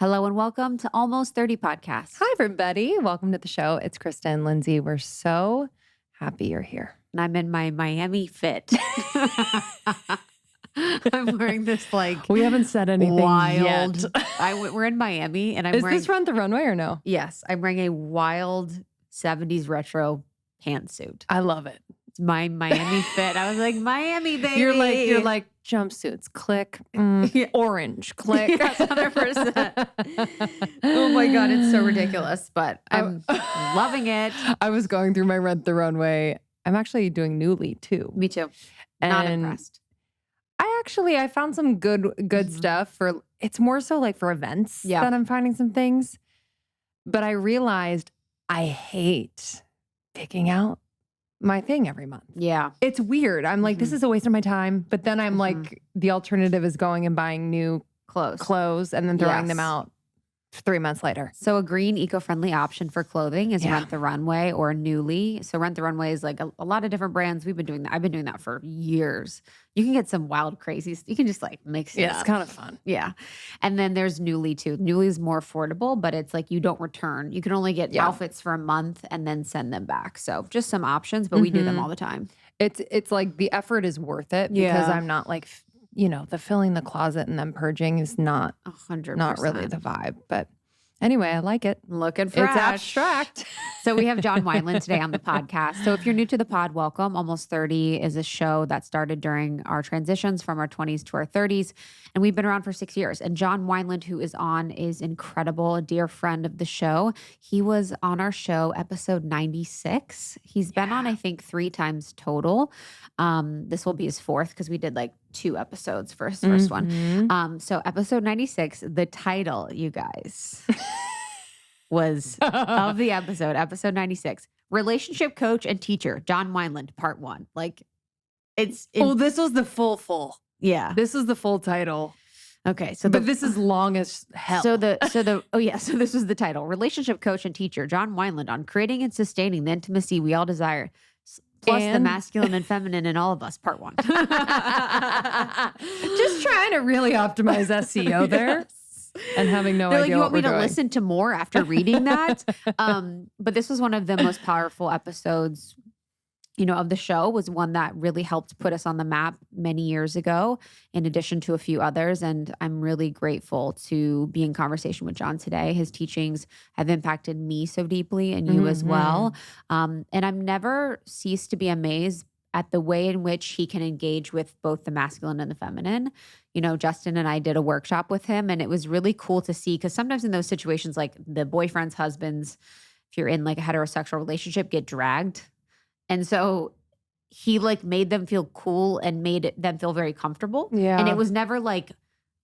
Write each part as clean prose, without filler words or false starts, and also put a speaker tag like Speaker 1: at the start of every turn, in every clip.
Speaker 1: Hello and welcome to Almost 30 Podcast.
Speaker 2: Hi, everybody. Welcome to the show. It's Krista and Lindsay. We're so happy you're here.
Speaker 1: And I'm in my Miami fit. I'm wearing this
Speaker 2: We haven't said anything
Speaker 1: wild.
Speaker 2: yet.
Speaker 1: We're in Miami and I'm
Speaker 2: Is
Speaker 1: wearing.
Speaker 2: this Run the Runway or no?
Speaker 1: Yes, I'm wearing a wild 70s retro pantsuit.
Speaker 2: I love it.
Speaker 1: It's my Miami fit. I was like, Miami, baby.
Speaker 2: You're like jumpsuits, click, orange, click.
Speaker 1: Yes, 100%. Oh my God, it's so ridiculous, but I'm loving it.
Speaker 2: I was going through my Run the Runway. I'm actually doing Newly too.
Speaker 1: Me too. Not
Speaker 2: And
Speaker 1: impressed.
Speaker 2: I found some good stuff for, it's more so like for events that I'm finding some things. But I realized I hate picking out my thing every month.
Speaker 1: Yeah.
Speaker 2: It's weird. I'm like, this is a waste of my time. But then I'm like, the alternative is going and buying new clothes and then throwing them out 3 months later.
Speaker 1: So a green eco-friendly option for clothing is Rent the Runway or Newly. So Rent the Runway is like a lot of different brands. We've been doing that. I've been doing that for years. You can get some wild crazies. You can just like mix it up.
Speaker 2: It's kind of fun.
Speaker 1: Yeah. And then there's Newly too. Newly is more affordable, but it's like you don't return. You can only get outfits for a month and then send them back. So just some options, but we do them all the time.
Speaker 2: It's like the effort is worth it because I'm not like, the filling the closet and then purging is not
Speaker 1: 100%.
Speaker 2: Not really the vibe. But anyway, I like it.
Speaker 1: Looking fresh.
Speaker 2: It's abstract.
Speaker 1: So we have John Weinland today on the podcast. So if you're new to the pod, welcome. Almost 30 is a show that started during our transitions from our 20s to our 30s. And we've been around for 6 years. And John Weinland, who is on, is incredible, a dear friend of the show. He was on our show, episode 96. He's been on, I think, 3 times total. This will be his 4th because we did like 2 episodes for his first one. So episode 96, the title, you guys, was of the episode 96, relationship coach and teacher, John Weinland, part 1. Like this
Speaker 2: was the full.
Speaker 1: Yeah.
Speaker 2: This is the full title.
Speaker 1: Okay. So
Speaker 2: but this is long as hell.
Speaker 1: So this was the title, relationship coach and teacher, John Weinland, on creating and sustaining the intimacy we all desire. Plus the masculine and feminine in all of us, part 1.
Speaker 2: Just trying to really optimize SEO there. And having no idea
Speaker 1: like, you want me to
Speaker 2: doing.
Speaker 1: listen to more after reading that? But this was one of the most powerful episodes, of the show. Was one that really helped put us on the map many years ago, in addition to a few others. And I'm really grateful to be in conversation with John today. His teachings have impacted me so deeply and you as well. And I'm never ceased to be amazed at the way in which he can engage with both the masculine and the feminine. Justin and I did a workshop with him, and it was really cool to see, because sometimes in those situations, like the boyfriends, husbands, if you're in like a heterosexual relationship, get dragged. And so he like made them feel cool and made them feel very comfortable.
Speaker 2: Yeah.
Speaker 1: And it was never like,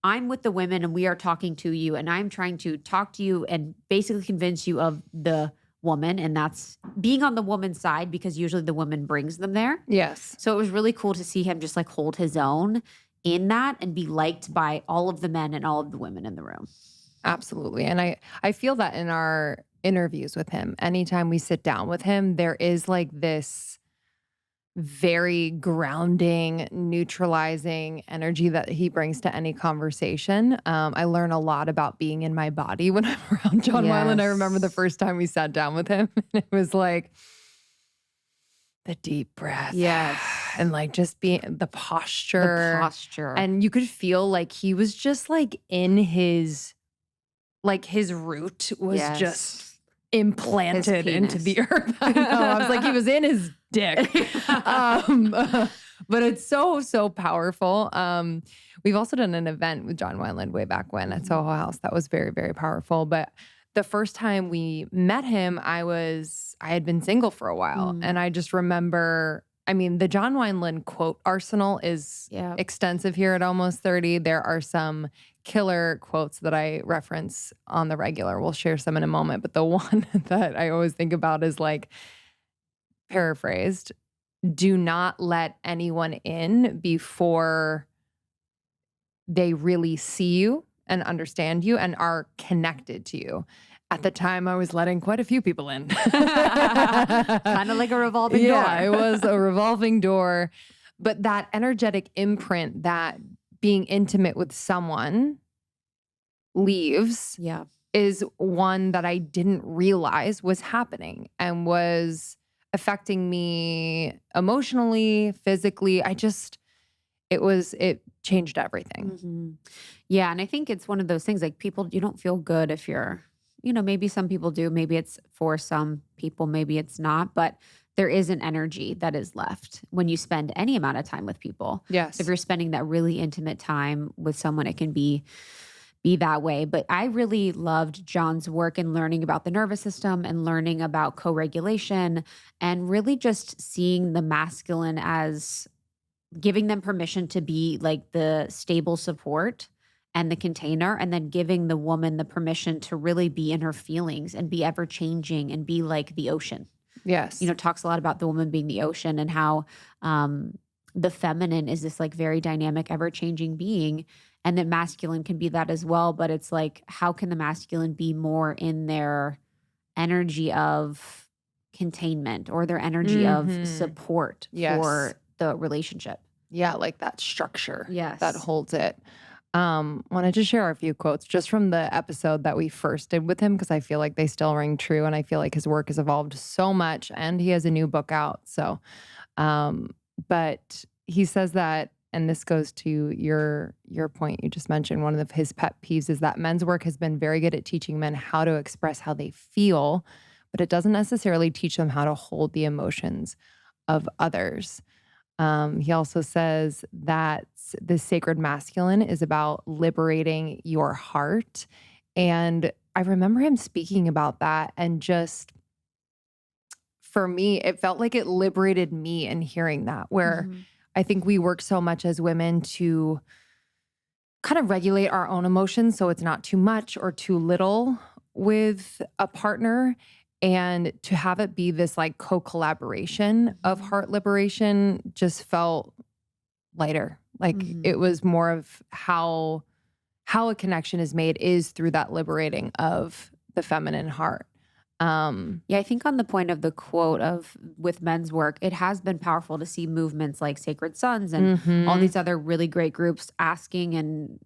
Speaker 1: I'm with the women and we are talking to you and I'm trying to talk to you and basically convince you of the woman. And that's being on the woman's side, because usually the woman brings them there.
Speaker 2: Yes.
Speaker 1: So it was really cool to see him just like hold his own in that and be liked by all of the men and all of the women in the room.
Speaker 2: Absolutely. And I feel that in our interviews with him, anytime we sit down with him, there is like this very grounding, neutralizing energy that he brings to any conversation. I learn a lot about being in my body when I'm around John Weinland. I remember the first time we sat down with him, and it was like the deep breath.
Speaker 1: Yes.
Speaker 2: And like just being the posture.
Speaker 1: posture.
Speaker 2: And you could feel like he was just like in his root was just implanted into the earth. I know. I was like, he was in his dick. But it's so powerful. We've also done an event with John Weinland way back when at Soho House. That was very, very powerful. But the first time we met him, I had been single for a while. And I just remember, the John Weinland quote arsenal is extensive here at Almost 30. There are some killer quotes that I reference on the regular. We'll share some in a moment. But the one that I always think about is like, paraphrased, do not let anyone in before they really see you and understand you and are connected to you. At the time, I was letting quite a few people in.
Speaker 1: Kind of like a revolving door.
Speaker 2: Yeah, it was a revolving door. But that energetic imprint, that being intimate with someone leaves
Speaker 1: Yeah.
Speaker 2: is one that I didn't realize was happening and was affecting me emotionally, physically. It changed everything.
Speaker 1: Hmm. Yeah. And I think it's one of those things like people, you don't feel good if you're, maybe some people do. Maybe it's for some people, maybe it's not. But there is an energy that is left when you spend any amount of time with people. So if
Speaker 2: Yes.
Speaker 1: you're spending that really intimate time with someone, it can be that way. But I really loved John's work in learning about the nervous system and learning about co-regulation and really just seeing the masculine as giving them permission to be like the stable support and the container, and then giving the woman the permission to really be in her feelings and be ever changing and be like the ocean.
Speaker 2: Yes.
Speaker 1: Talks a lot about the woman being the ocean and how the feminine is this like very dynamic, ever changing being, and that masculine can be that as well. But it's like, how can the masculine be more in their energy of containment or their energy of
Speaker 2: Mhm.
Speaker 1: support
Speaker 2: Yes.
Speaker 1: for the relationship?
Speaker 2: Yeah, like that structure that
Speaker 1: Yes.
Speaker 2: holds it. Wanted to share a few quotes just from the episode that we first did with him because I feel like they still ring true and I feel like his work has evolved so much and he has a new book out. So, um, but he says that, and this goes to your point you just mentioned, one of his pet peeves is that men's work has been very good at teaching men how to express how they feel, but it doesn't necessarily teach them how to hold the emotions of others. He also says that the sacred masculine is about liberating your heart. And I remember him speaking about that. And just for me, it felt like it liberated me in hearing that, where
Speaker 1: Mhm.
Speaker 2: I think we work so much as women to kind of regulate our own emotions so it's not too much or too little with a partner. And to have it be this like co-collaboration of
Speaker 1: Mhm.
Speaker 2: heart liberation just felt lighter. Like
Speaker 1: Mhm.
Speaker 2: it was more of how a connection is made is through that liberating of the feminine heart.
Speaker 1: Yeah, I think on the point of the quote of with men's work, it has been powerful to see movements like Sacred Sons and all
Speaker 2: mhm.
Speaker 1: these other really great groups asking and,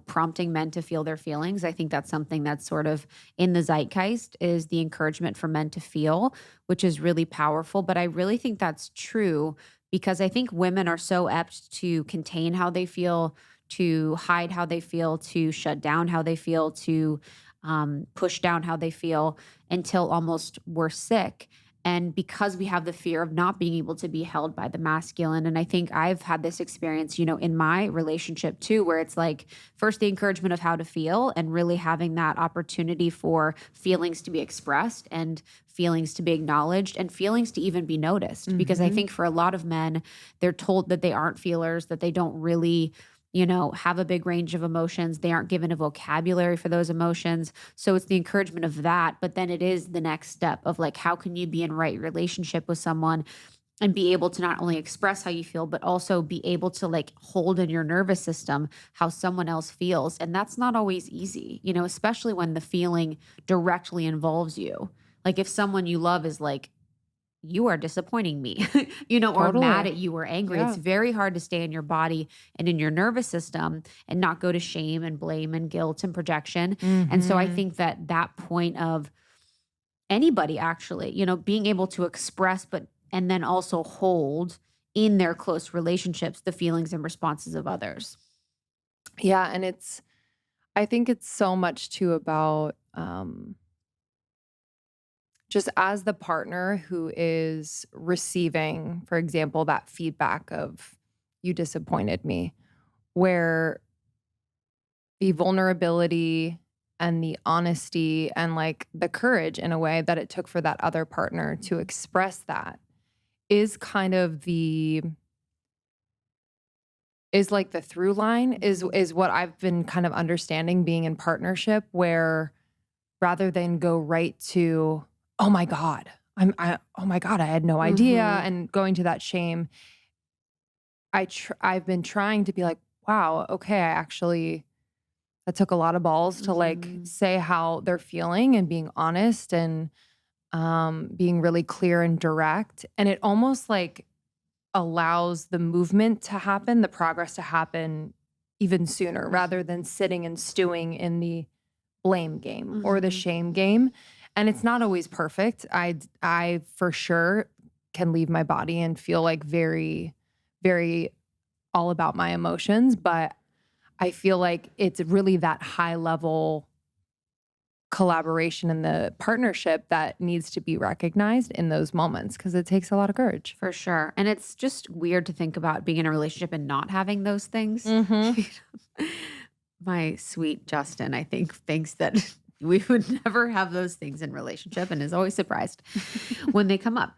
Speaker 1: prompting men to feel their feelings. I think that's something that's sort of in the zeitgeist is the encouragement for men to feel, which is really powerful. But I really think that's true because I think women are so apt to contain how they feel, to hide how they feel, to shut down how they feel, to push down how they feel until almost we're sick. And because we have the fear of not being able to be held by the masculine. And I think I've had this experience, in my relationship too, where it's like first the encouragement of how to feel and really having that opportunity for feelings to be expressed and feelings to be acknowledged and feelings to even be noticed. Because I
Speaker 2: Mhm.
Speaker 1: think for a lot of men, they're told that they aren't feelers, that they don't really have a big range of emotions. They aren't given a vocabulary for those emotions. So it's the encouragement of that. But then it is the next step of like, how can you be in right relationship with someone and be able to not only express how you feel, but also be able to like hold in your nervous system how someone else feels. And that's not always easy, especially when the feeling directly involves you. Like if someone you love is like, you are disappointing me, or mad
Speaker 2: Totally.
Speaker 1: at you or angry. It's
Speaker 2: Yeah.
Speaker 1: very hard to stay in your body and in your nervous system and not go to shame and blame and guilt and projection. And so I
Speaker 2: Mhm.
Speaker 1: think that point of anybody actually, being able to express, but, and then also hold in their close relationships, the feelings and responses of others.
Speaker 2: Yeah, and I think it's so much too about just as the partner who is receiving, for example, that feedback of you disappointed me, where the vulnerability and the honesty and like the courage in a way that it took for that other partner to express that is kind of the is like the through line
Speaker 1: Mhm.
Speaker 2: is what I've been kind of understanding being in partnership where rather than go right to oh my god oh my god I had no idea
Speaker 1: Mhm.
Speaker 2: and going to that shame I've been trying to be like wow okay I actually that took a lot of balls to like
Speaker 1: Mhm.
Speaker 2: say how they're feeling and being honest and being really clear and direct. And it almost like allows the movement to happen, the progress to happen even sooner rather than sitting and stewing in the blame game or the shame game. And it's not always perfect. I for sure can leave my body and feel like very, very all about my emotions, but I feel like it's really that high level collaboration in the partnership that needs to be recognized in those moments because it takes a lot of courage.
Speaker 1: For sure. And it's just weird to think about being in a relationship and not having those things.
Speaker 2: Mm-hmm.
Speaker 1: My sweet Justin, I think, thinks that we would never have those things in relationship and is always surprised when they come up.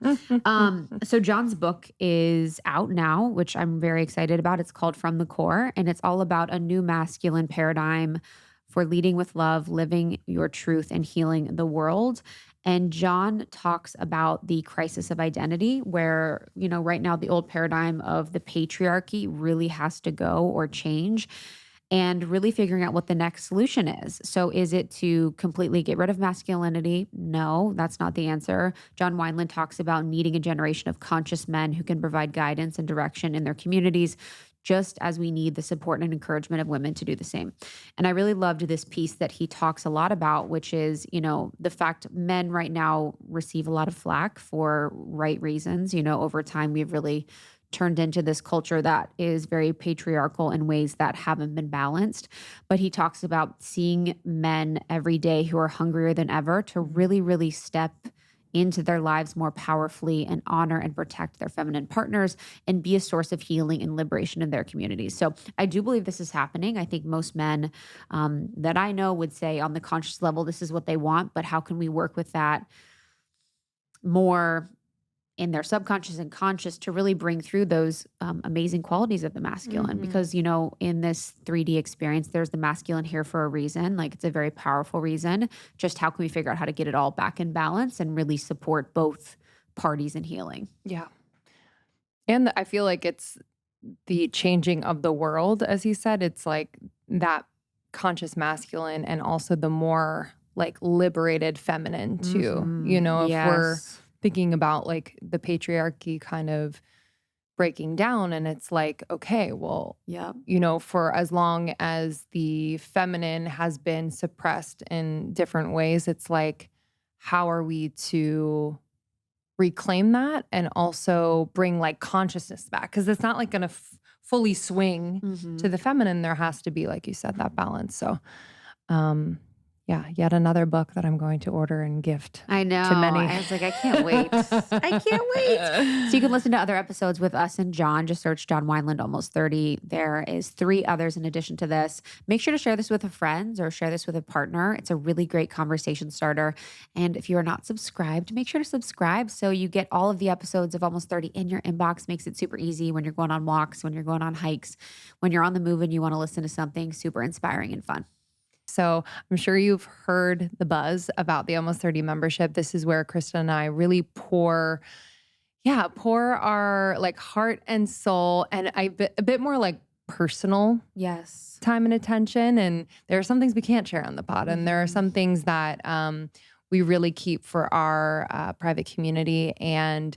Speaker 1: So John's book is out now, which I'm very excited about. It's called From the Core, and it's all about a new masculine paradigm for leading with love, living your truth, and healing the world. And John talks about the crisis of identity, where, right now the old paradigm of the patriarchy really has to go or change, and really figuring out what the next solution is. So is it to completely get rid of masculinity? No, that's not the answer. John Weinland talks about needing a generation of conscious men who can provide guidance and direction in their communities, just as we need the support and encouragement of women to do the same. And I really loved this piece that he talks a lot about, which is, the fact men right now receive a lot of flack for right reasons. Over time, we've really turned into this culture that is very patriarchal in ways that haven't been balanced. But he talks about seeing men every day who are hungrier than ever to really, really step into their lives more powerfully and honor and protect their feminine partners and be a source of healing and liberation in their communities. So I do believe this is happening. I think most men that I know would say on the conscious level, this is what they want, but how can we work with that more in their subconscious and conscious to really bring through those amazing qualities of the masculine? Because, in this 3D experience, there's the masculine here for a reason. Like, it's a very powerful reason. Just how can we figure out how to get it all back in balance and really support both parties in healing?
Speaker 2: Yeah. And I feel like it's the changing of the world, as he said. It's like that conscious masculine and also the more like liberated feminine too. If we're thinking about like the patriarchy kind of breaking down, and it's like, okay, well, for as long as the feminine has been suppressed in different ways, it's like, how are we to reclaim that and also bring like consciousness back? Because it's not like going to fully swing to the feminine. There has to be, like you said, that balance. So, yet another book that I'm going to order and gift.
Speaker 1: I know.
Speaker 2: To many.
Speaker 1: I was like, I can't wait. I can't wait. So you can listen to other episodes with us and John. Just search John Wineland Almost 30. There is 3 others in addition to this. Make sure to share this with a friend or share this with a partner. It's a really great conversation starter. And if you are not subscribed, make sure to subscribe so you get all of the episodes of Almost 30 in your inbox. Makes it super easy when you're going on walks, when you're going on hikes, when you're on the move and you want to listen to something super inspiring and fun.
Speaker 2: So I'm sure you've heard the buzz about the Almost 30 membership. This is where Krista and I really pour our like heart and soul and a bit more like personal time and attention. And there are some things we can't share on the pod. And there are some things that we really keep for our private community. And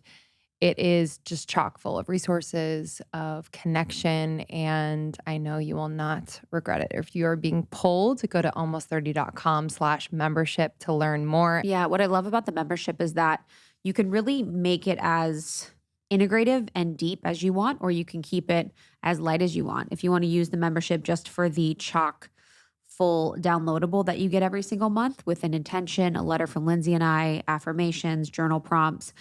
Speaker 2: it is just chock full of resources, of connection, and I know you will not regret it. If you are being pulled, go to almost30.com/membership to learn more.
Speaker 1: Yeah, what I love about the membership is that you can really make it as integrative and deep as you want, or you can keep it as light as you want. If you want to use the membership just for the chock full downloadable that you get every single month with an intention, a letter from Lindsay and I, affirmations, journal prompts,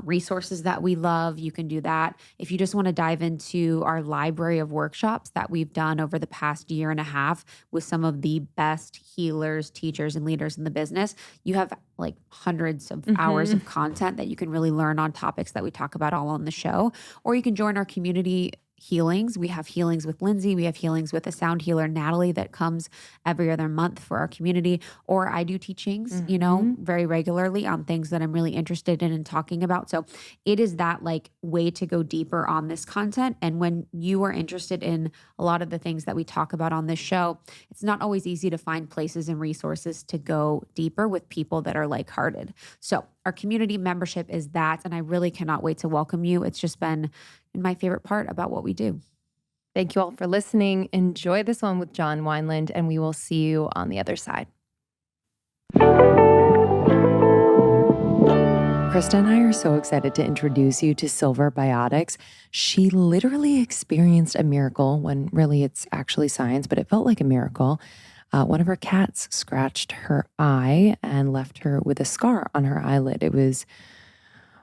Speaker 1: resources that we love, you can do that. If you just want to dive into our library of workshops that we've done over the past year and a half with some of the best healers, teachers, and leaders in the business, you have like hundreds of hours of content that you can really learn on topics that we talk about all on the show. Or you can join our community healings. We have healings with Lindsay. We have healings with a sound healer, Natalie, that comes every other month for our community. Or I do teachings, very regularly on things that I'm really interested in and talking about. So it is that like way to go deeper on this content. And when you are interested in a lot of the things that we talk about on this show, it's not always easy to find places and resources to go deeper with people that are like-hearted. So our community membership is that, and I really cannot wait to welcome you. It's just been my favorite part about what we do.
Speaker 2: Thank you all for listening. Enjoy this one with John Wineland, and we will see you on the other side. Krista and I are so excited to introduce you to Silver Biotics. She literally experienced a miracle when really it's actually science, but it felt like a miracle. One of her cats scratched her eye and left her with a scar on her eyelid. It was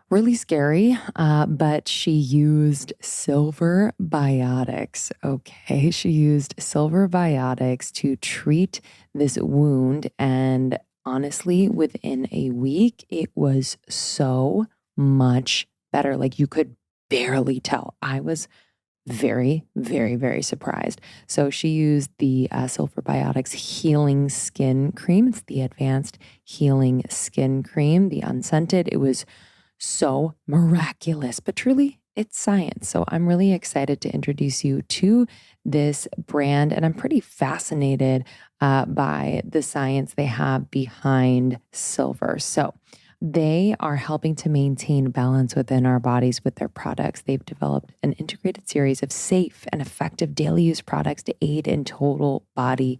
Speaker 2: really scary, but she used Silver Biotics. Okay, she used Silver Biotics to treat this wound, and honestly, within a week, it was so much better. Like you could barely tell. I was very, very, very surprised. So she used the Silver Biotics Healing Skin Cream. It's the Advanced Healing Skin Cream, the unscented. It was so miraculous, but truly it's science. So I'm really excited to introduce you to this brand, and I'm pretty fascinated by the science they have behind silver. So they are helping to maintain balance within our bodies with their products. They've developed an integrated series of safe and effective daily use products to aid in total body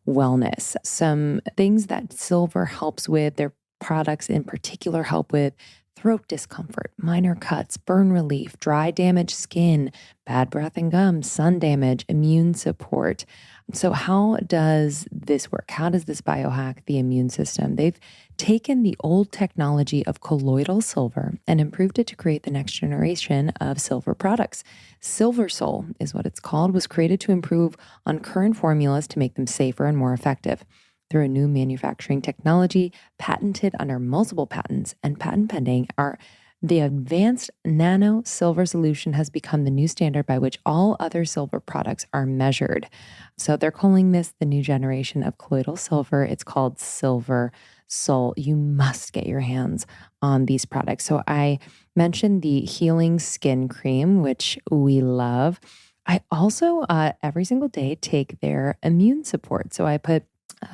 Speaker 2: wellness. Some things that silver helps with, their products in particular help with throat discomfort, minor cuts, burn relief, dry damaged skin, bad breath and gums, sun damage, immune support. So how does this work? How does this biohack the immune system? They've taken the old technology of colloidal silver and improved it to create the next generation of silver products. Silver Sol is what it's called, was created to improve on current formulas to make them safer and more effective. Through a new manufacturing technology patented under multiple patents and patent pending, the advanced nano silver solution has become the new standard by which all other silver products are measured. So they're calling this the new generation of colloidal silver. It's called Silver Sol. You must get your hands on these products. So I mentioned the Healing Skin Cream, which we love. I also, every single day, take their immune support. So I put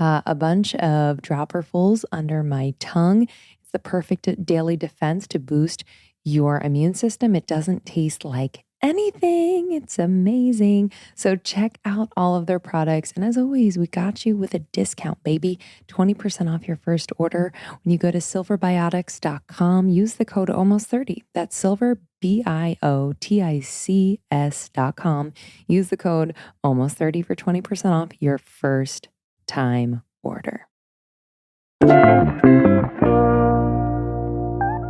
Speaker 2: a bunch of dropperfuls under my tongue. It's the perfect daily defense to boost your immune system. It doesn't taste like anything. It's amazing. So check out all of their products. And as always, we got you with a discount, baby. 20% off your first order when you go to silverbiotics.com. Use the code almost30. That's silver, BIOTICS.com. Use the code almost30 for 20% off your first time order.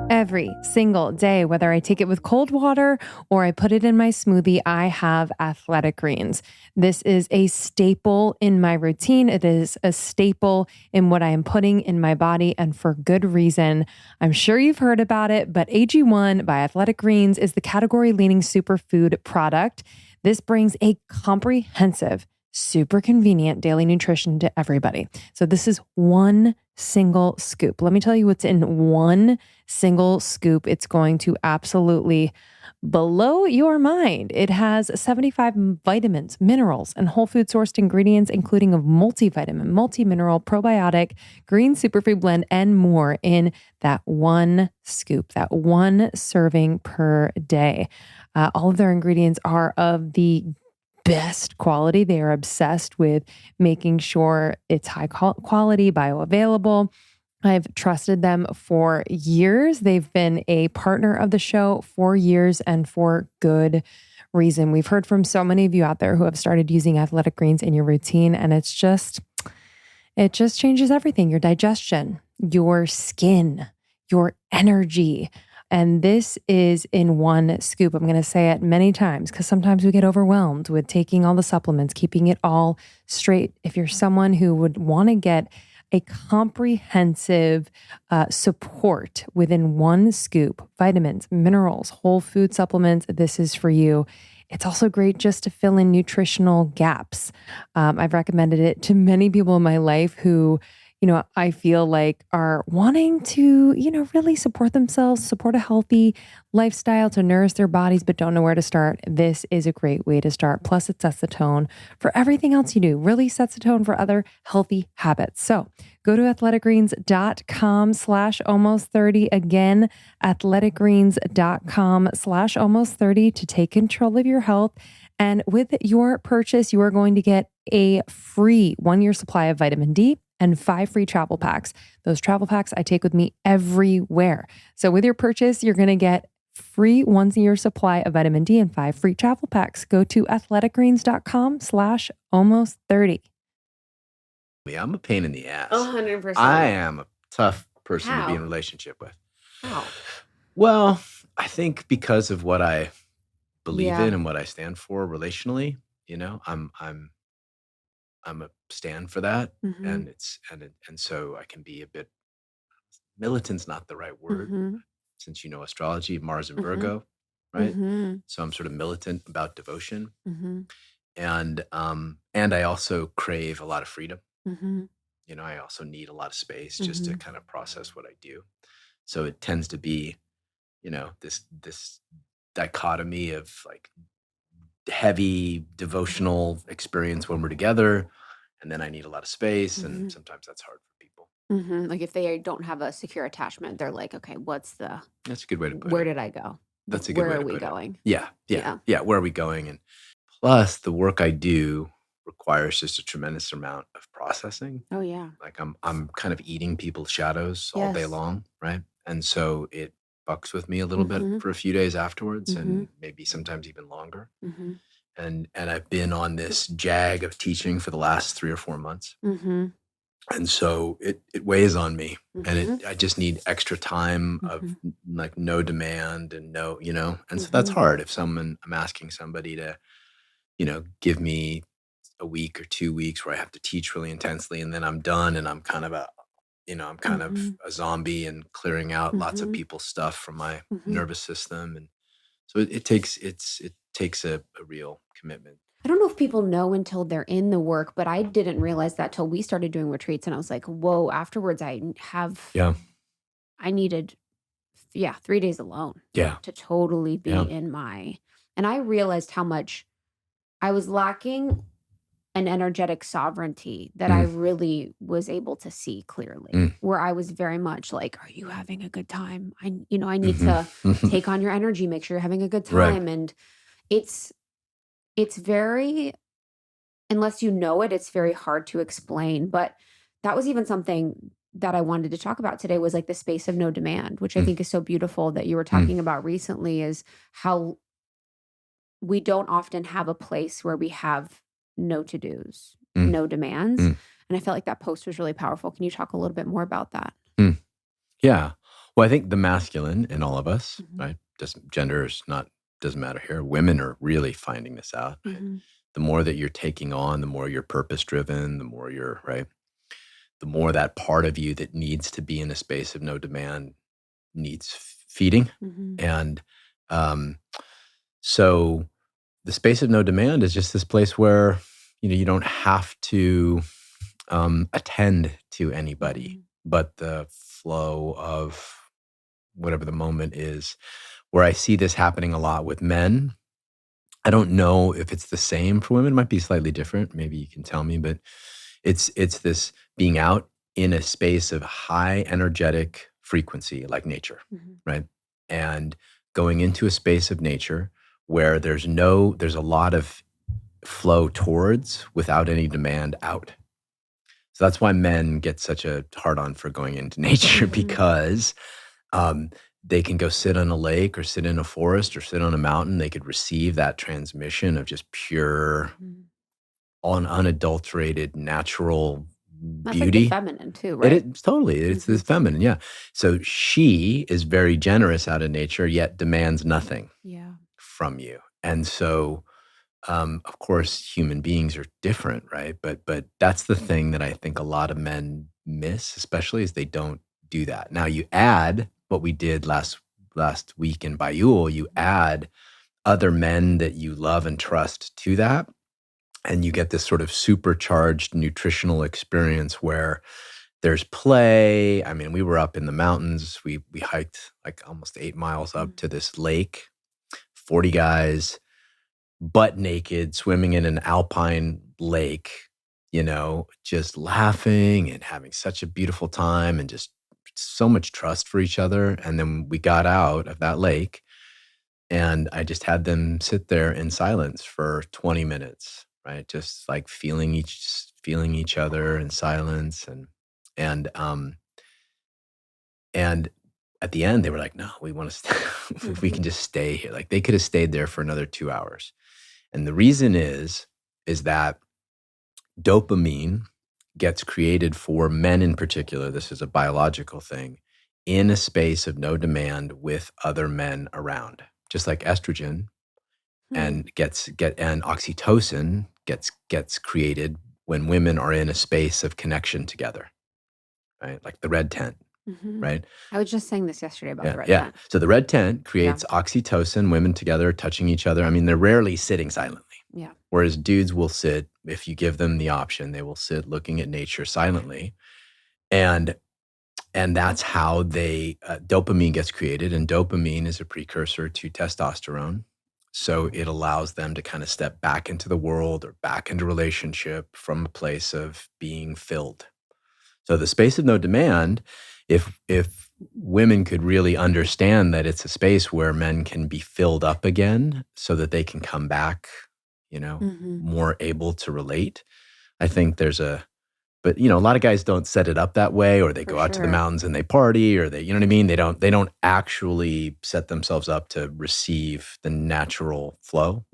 Speaker 2: Every single day, whether I take it with cold water or I put it in my smoothie, I have athletic greens. This is a staple in my routine. It is a staple in what I am putting in my body, and for good reason. I'm sure you've heard about it, but AG1 by Athletic Greens is the category-leading superfood product. This brings a comprehensive, super convenient daily nutrition to everybody. So this is one single scoop. Let me tell you what's in one single scoop. It's going to absolutely blow your mind. It has 75 vitamins, minerals, and whole food sourced ingredients, including a multivitamin, multi-mineral, probiotic, green superfood blend, and more in that one scoop, that one serving per day. All of their ingredients are of the best quality. They are obsessed with making sure it's high quality, bioavailable. I've trusted them for years. They've been a partner of the show for years, and for good reason. We've heard from so many of you out there who have started using Athletic Greens in your routine, and it just changes everything. Your digestion, your skin, your energy. And this is in one scoop. I'm going to say it many times because sometimes we get overwhelmed with taking all the supplements, keeping it all straight. If you're someone who would want to get a comprehensive support within one scoop, vitamins, minerals, whole food supplements, this is for you. It's also great just to fill in nutritional gaps. I've recommended it to many people in my life who, I feel like are wanting to, really support themselves, support a healthy lifestyle to nourish their bodies, but don't know where to start. This is a great way to start. Plus, it sets the tone for everything else you do, really sets the tone for other healthy habits. So go to athleticgreens.com/almost30. Again, athleticgreens.com/almost30 to take control of your health. And with your purchase, you are going to get a free 1-year supply of vitamin D and 5 free travel packs. Those travel packs I take with me everywhere. So with your purchase, you're going to get free once-a-year supply of vitamin D and 5 free travel packs. Go to athleticgreens.com/almost30.
Speaker 3: I'm a pain in the ass.
Speaker 1: 100%.
Speaker 3: I am a tough person to be in
Speaker 1: How?
Speaker 3: a relationship with.
Speaker 1: How?
Speaker 3: Well, I think because of what I believe
Speaker 1: Yeah.
Speaker 3: in and what I stand for relationally, I'm a stand for that,
Speaker 1: Mhm.
Speaker 3: and so I can be a bit militant's not the right word,
Speaker 1: Mhm.
Speaker 3: since astrology, Mars and
Speaker 1: Mhm.
Speaker 3: Virgo, right?
Speaker 1: Mhm.
Speaker 3: So I'm sort of militant about devotion,
Speaker 1: Mhm.
Speaker 3: and I also crave a lot of freedom.
Speaker 1: Mhm.
Speaker 3: I also need a lot of space just to
Speaker 1: Mhm.
Speaker 3: kind of process what I do. So it tends to be, this dichotomy of like heavy devotional experience when we're together, and then I need a lot of space, and
Speaker 1: Mhm.
Speaker 3: sometimes that's hard for people.
Speaker 1: Mhm. Like if they don't have a secure attachment, they're like, okay,
Speaker 3: That's a good way to put
Speaker 1: where
Speaker 3: it.
Speaker 1: did I go?
Speaker 3: That's a good
Speaker 1: Where
Speaker 3: way
Speaker 1: are
Speaker 3: to
Speaker 1: we
Speaker 3: put it.
Speaker 1: going?
Speaker 3: Yeah, yeah,
Speaker 1: Yeah.
Speaker 3: yeah. Where are we going? And plus, the work I do requires just a tremendous amount of processing.
Speaker 1: Oh yeah.
Speaker 3: Like I'm kind of eating people's shadows all day
Speaker 1: Yes.
Speaker 3: long, right? And so it fucks with me a little bit
Speaker 1: Mhm.
Speaker 3: for a few days afterwards,
Speaker 1: Mhm.
Speaker 3: and maybe sometimes even longer.
Speaker 1: Mhm.
Speaker 3: And I've been on this jag of teaching for the last 3 or 4 months.
Speaker 1: Mhm.
Speaker 3: And so it weighs on me, and
Speaker 1: Mhm.
Speaker 3: I just need extra time of
Speaker 1: Mhm.
Speaker 3: like no demand and and so that's
Speaker 1: Mhm.
Speaker 3: hard if I'm asking somebody to, give me a week or 2 weeks where I have to teach really intensely, and then I'm done, and I'm kind of
Speaker 1: Mhm.
Speaker 3: a zombie and clearing out lots of
Speaker 1: Mhm.
Speaker 3: people's stuff from my
Speaker 1: Mhm.
Speaker 3: nervous system. And so it takes a real commitment.
Speaker 1: I don't know if people know until they're in the work, but I didn't realize that till we started doing retreats, and I was like, whoa, afterwards
Speaker 3: Yeah.
Speaker 1: I needed, yeah, 3 days alone
Speaker 3: Yeah.
Speaker 1: to totally be
Speaker 3: Yeah.
Speaker 1: in and I realized how much I was lacking an energetic sovereignty that I
Speaker 3: Mm,
Speaker 1: really was able to see clearly,
Speaker 3: mm,
Speaker 1: where I was very much like, are you having a good time? I need
Speaker 3: mhm,
Speaker 1: to
Speaker 3: mhm.
Speaker 1: take on your energy, make sure you're having a good
Speaker 3: Right.
Speaker 1: time. And it's, it's very, unless you know it, it's very hard to explain. But that was even something that I wanted to talk about today was like the space of no demand, which I
Speaker 3: Mm,
Speaker 1: think is so beautiful that you were
Speaker 3: mm,
Speaker 1: talking about recently is how we don't often have a place where we have no to-dos,
Speaker 3: mm,
Speaker 1: no demands.
Speaker 3: mm,
Speaker 1: And I felt like that post was really powerful. Can you talk a little bit more about that?
Speaker 3: mm. Yeah. Well, I think the masculine in all of us,
Speaker 1: Mhm.
Speaker 3: right? Gender is not doesn't matter here. Women are really finding this out, right?
Speaker 1: Mhm.
Speaker 3: The more that you're taking on, the more you're purpose driven, the more you're right, the more that part of you that needs to be in a space of no demand needs feeding.
Speaker 1: Mhm.
Speaker 3: And um, so the space of no demand is just this place where you don't have to attend to anybody,
Speaker 1: Mhm.
Speaker 3: but the flow of whatever the moment is. Where I see this happening a lot with men. I don't know if it's the same for women. It might be slightly different. Maybe you can tell me, but it's this being out in a space of high energetic frequency like nature,
Speaker 1: Mhm.
Speaker 3: right? And going into a space of nature where there's a lot of flow towards without any demand out. So that's why men get such a hard on for going into nature
Speaker 1: Mhm.
Speaker 3: because um, they can go sit on a lake or sit in a forest or sit on a mountain. They could receive that transmission of just pure,
Speaker 1: Mhm.
Speaker 3: unadulterated, natural
Speaker 1: That's like the
Speaker 3: beauty.
Speaker 1: feminine too,
Speaker 3: It
Speaker 1: right?
Speaker 3: is totally, it's this
Speaker 1: Mhm.
Speaker 3: feminine, yeah. So she is very generous out of nature, yet demands nothing
Speaker 1: Yeah.
Speaker 3: from you. And so, of course, human beings are different, right? But that's the thing that I think a lot of men miss, especially is they don't do that. Now you add what we did last week in Bayul, you add other men that you love and trust to that, and you get this sort of supercharged nutritional experience where there's play. I mean, we were up in the mountains. We hiked like almost 8 miles up
Speaker 1: Mhm.
Speaker 3: to this lake, 40 guys butt naked, swimming in an alpine lake, just laughing and having such a beautiful time and just so much trust for each other. And then we got out of that lake and I just had them sit there in silence for 20 minutes, right? Just like feeling each other in silence. And at the end, they were like, no, we want to stay. We can just stay here. Like they could have stayed there for another 2 hours. And the reason is that dopamine gets created for men in particular. This is a biological thing in a space of no demand with other men around, just like estrogen and and oxytocin gets created when women are in a space of connection together, right? Like the red tent, right?
Speaker 1: I was just saying this yesterday about the red
Speaker 3: Yeah.
Speaker 1: tent.
Speaker 3: So the red tent creates oxytocin, women together, touching each other. I mean, they're rarely sitting silently.
Speaker 1: Yeah.
Speaker 3: Whereas dudes will sit, if you give them the option, they will sit looking at nature silently. And that's how they dopamine gets created. And dopamine is a precursor to testosterone. So it allows them to kind of step back into the world or back into relationship from a place of being filled. So the space of no demand, if women could really understand that it's a space where men can be filled up again so that they can come back, more able to relate, I think but a lot of guys don't set it up that way, or they go out to the mountains and they party, or they, you know what I mean? They don't actually set themselves up to receive the natural flow.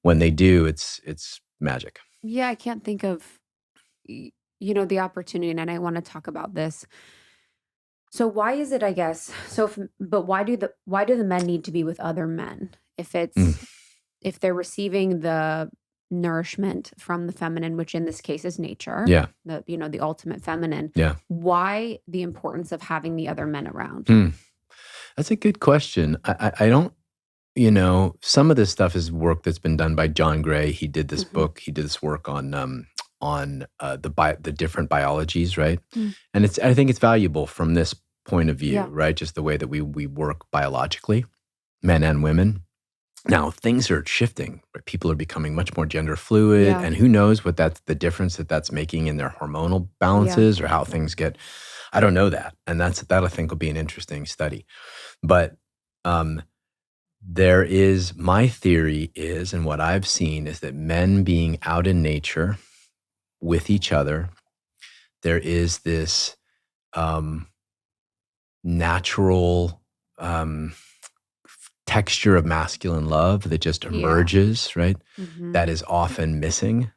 Speaker 3: When they do, it's magic.
Speaker 1: Yeah, I can't think of, the opportunity, and I want to talk about this. So why is it, I guess, but why do the men need to be with other men if if they're receiving the nourishment from the feminine, which in this case is nature, the ultimate feminine, why the importance of having the other men around?
Speaker 3: That's a good question. I don't, some of this stuff is work that's been done by John Gray. He did this book. He did this work on the different biologies, right? And I think it's valuable from this point of view, right? Just the way that we work biologically, men and women. Now things are shifting, right? People are becoming much more gender fluid, and who knows what the difference that's making in their hormonal balances or how things get. I don't know that, and that I think will be an interesting study. But my theory is, and what I've seen is that men being out in nature with each other, there is this natural texture of masculine love that just emerges, right? That is often missing.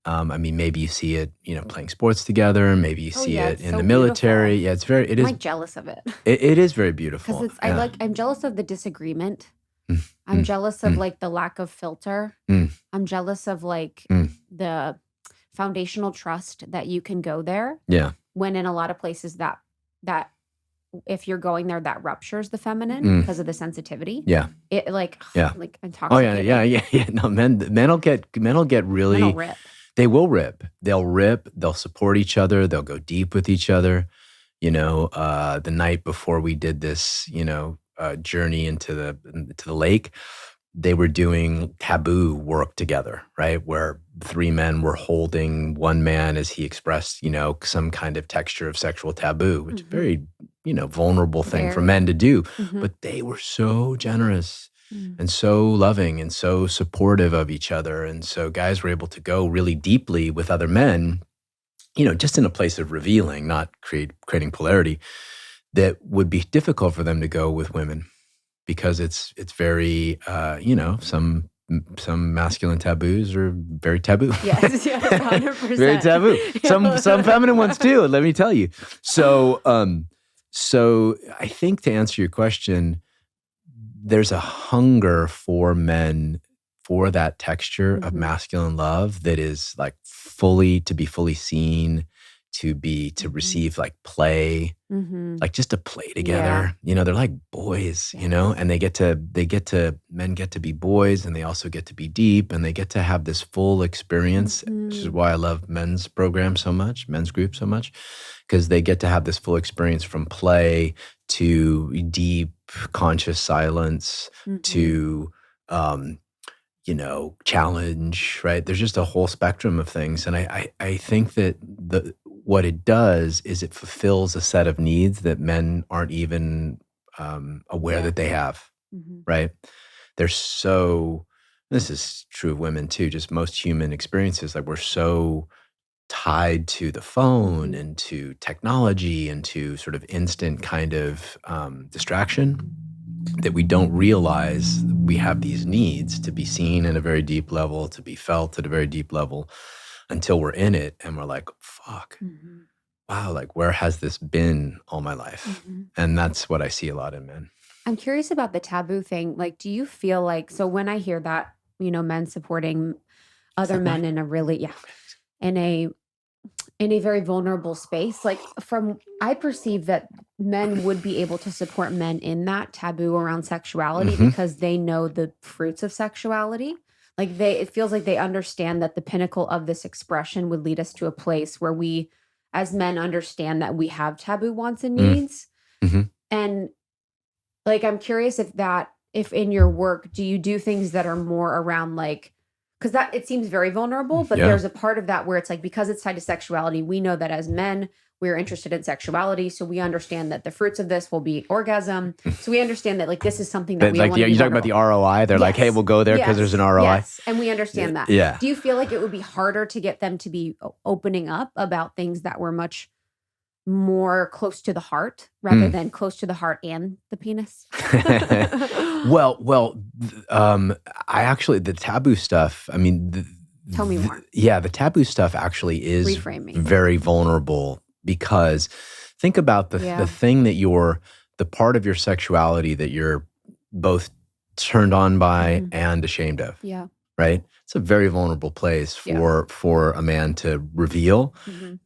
Speaker 3: I mean, maybe you see it, playing sports together. Maybe you see it in the military.
Speaker 1: Beautiful.
Speaker 3: Yeah, it is.
Speaker 1: I'm like jealous of it.
Speaker 3: It is very beautiful.
Speaker 1: Because I'm jealous of the disagreement. I'm jealous of like the lack of filter. I'm jealous of like the foundational trust that you can go there.
Speaker 3: Yeah.
Speaker 1: When in a lot of places that if you're going there, that ruptures the feminine because of the sensitivity. Yeah. It like intoxicating.
Speaker 3: Oh yeah. No, men will get really.
Speaker 1: Men will rip.
Speaker 3: They will rip. They'll rip. They'll support each other. They'll go deep with each other. The night before we did this, journey into the lake, they were doing taboo work together, right? Where 3 men were holding one man as he expressed, some kind of texture of sexual taboo, which is a very, vulnerable thing for men to do. But they were so generous and so loving and so supportive of each other. And so guys were able to go really deeply with other men, just in a place of revealing, not creating polarity, that would be difficult for them to go with women. Because it's very, some masculine taboos are very taboo.
Speaker 1: Yes, 100%.
Speaker 3: Very taboo. Some feminine ones too, let me tell you. So I think to answer your question, there's a hunger for men for that texture of masculine love that is like to be fully seen, to receive like play, like just to play together. They're like boys, and men get to be boys, and they also get to be deep, and they get to have this full experience, which is why I love men's group so much, because they get to have this full experience from play to deep conscious silence to challenge, right? There's just a whole spectrum of things. And I think that what it does is it fulfills a set of needs that men aren't even aware that they have, right? This is true of women too, just most human experiences, like we're so tied to the phone and to technology and to sort of instant kind of distraction that we don't realize we have these needs to be seen at a very deep level, to be felt at a very deep level until we're in it and we're like, fuck, wow, like where has this been all my life? And that's what I see a lot in men.
Speaker 1: I'm curious about the taboo thing. Like, do you feel like, so when I hear that, men supporting other men in a really, in a very vulnerable space, like I perceive that men would be able to support men in that taboo around sexuality because they know the fruits of sexuality. Like it feels like they understand that the pinnacle of this expression would lead us to a place where we, as men, understand that we have taboo wants and needs. And like, I'm curious if in your work, do you do things that are more around like, because that it seems very vulnerable, but there's a part of that where it's like, because it's tied to sexuality, we know that as men, we're interested in sexuality. So we understand that the fruits of this will be orgasm. So we understand that like, this is something that we want to be
Speaker 3: you're talking about the ROI. They're like, hey, we'll go there because there's an ROI.
Speaker 1: Yes. And we understand that.
Speaker 3: Yeah.
Speaker 1: Do you feel like it would be harder to get them to be opening up about things that were much more close to the heart rather than close to the heart and the penis?
Speaker 3: Well, I actually, the taboo stuff, I mean,
Speaker 1: tell me more.
Speaker 3: The taboo stuff actually is
Speaker 1: reframing.
Speaker 3: Very vulnerable because think about the thing that the part of your sexuality that you're both turned on by and ashamed of.
Speaker 1: Yeah.
Speaker 3: Right? It's a very vulnerable place for a man to reveal.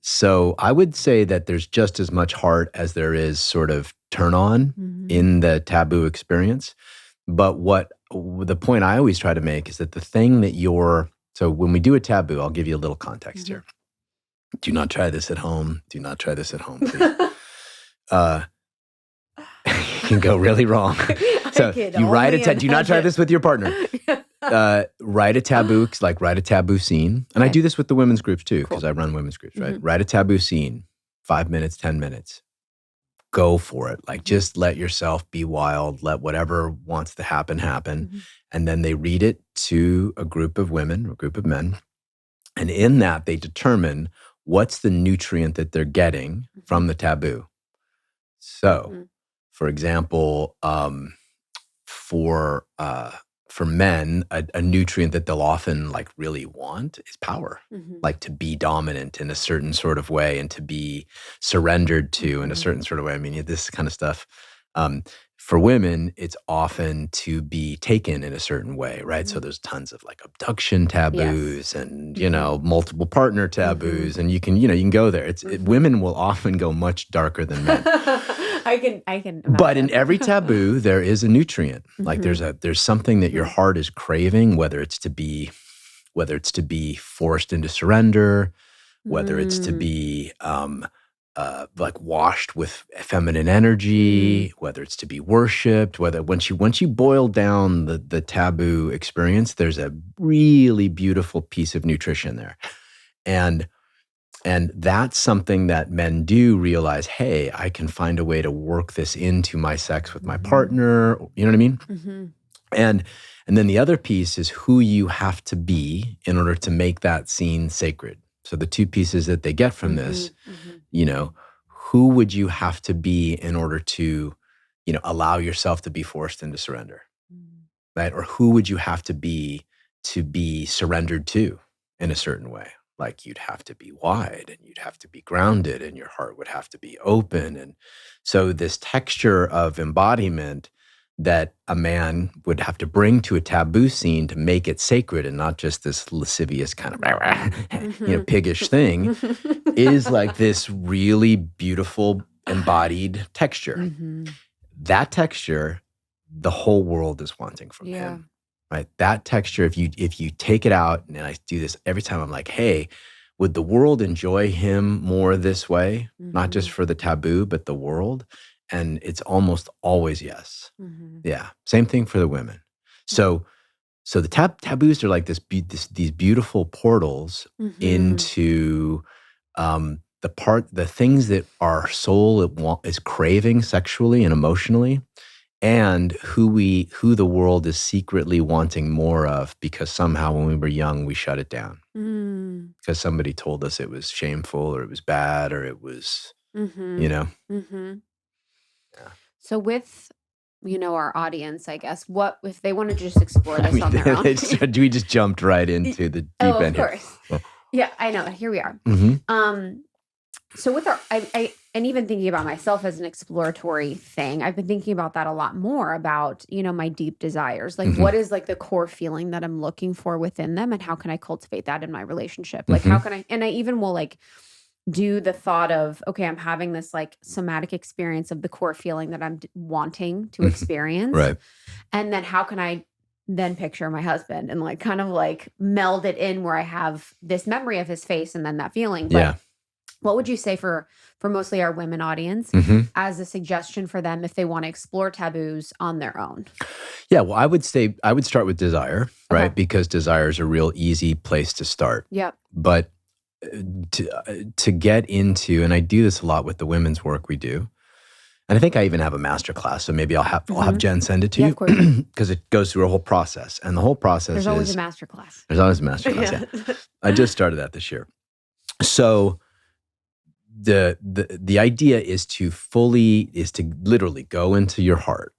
Speaker 3: So I would say that there's just as much heart as there is sort of turn on in the taboo experience. But the point I always try to make is that the thing that so when we do a taboo, I'll give you a little context here. Do not try this at home. Do not try this at home, please. It can go really wrong. So you write do not try this with your partner. Write a taboo scene. And I do this with the women's groups too, because I run women's groups, right? Write a taboo scene, 5 minutes, 10 minutes. Go for it. Like just let yourself be wild. Let whatever wants to happen. And then they read it to a group of women, or a group of men. And in that, they determine what's the nutrient that they're getting from the taboo. So, for example, for men, a nutrient that they'll often like really want is power, like to be dominant in a certain sort of way and to be surrendered to in a certain sort of way. I mean, this kind of stuff. For women, it's often to be taken in a certain way, right? So there's tons of like abduction taboos and, multiple partner taboos. And you can go there. Women will often go much darker than men.
Speaker 1: I can imagine.
Speaker 3: But in every taboo, there is a nutrient. Like there's something that your heart is craving, whether it's to be forced into surrender, whether it's to be like washed with feminine energy, whether it's to be worshipped, once you boil down the taboo experience, there's a really beautiful piece of nutrition there. And that's something that men do realize, hey, I can find a way to work this into my sex with my partner. You know what I mean? And then the other piece is who you have to be in order to make that scene sacred. So the two pieces that they get from this, who would you have to be in order to, allow yourself to be forced into surrender, right? Or who would you have to be surrendered to in a certain way? Like you'd have to be wide and you'd have to be grounded and your heart would have to be open. And so this texture of embodiment that a man would have to bring to a taboo scene to make it sacred and not just this lascivious kind of, piggish thing is like this really beautiful embodied texture. That texture, the whole world is wanting from him. Right, that texture. If you take it out, and I do this every time, I'm like, hey, would the world enjoy him more this way? Not just for the taboo, but the world. And it's almost always yes. Yeah, same thing for the women. So the taboos are like these beautiful portals into the things that our soul is craving sexually and emotionally. And who the world is secretly wanting more of because somehow when we were young, we shut it down.
Speaker 1: Mm.
Speaker 3: because somebody told us it was shameful or it was bad or it was,
Speaker 1: Mm-hmm.
Speaker 3: you know.
Speaker 1: Mm-hmm.
Speaker 3: Yeah.
Speaker 1: So with, our audience, I guess, what if they want to just explore this on their own?
Speaker 3: We just jumped right into the deep
Speaker 1: of
Speaker 3: end here.
Speaker 1: course. Yeah, I know. Here we are.
Speaker 3: Mm-hmm.
Speaker 1: So with I and even thinking about myself as an exploratory thing, I've been thinking about that a lot more about, my deep desires. Like what is like the core feeling that I'm looking for within them and how can I cultivate that in my relationship? Like how can I even will like do the thought of, okay, I'm having this like somatic experience of the core feeling that I'm wanting to experience.
Speaker 3: Right.
Speaker 1: And then how can I then picture my husband and like kind of like meld it in where I have this memory of his face and then that feeling. But
Speaker 3: Yeah.
Speaker 1: what would you say for mostly our women audience as a suggestion for them if they want to explore taboos on their own?
Speaker 3: Yeah, well, I would start with desire, right? Because desire is a real easy place to start.
Speaker 1: Yep.
Speaker 3: But to get into, and I do this a lot with the women's work we do, and I think I even have a master class, so maybe I'll have Jen send it to you because it goes through a whole process, and the whole process
Speaker 1: There's always a master class.
Speaker 3: There's always a master class. Yeah. I just started that this year, so. The idea is to literally go into your heart.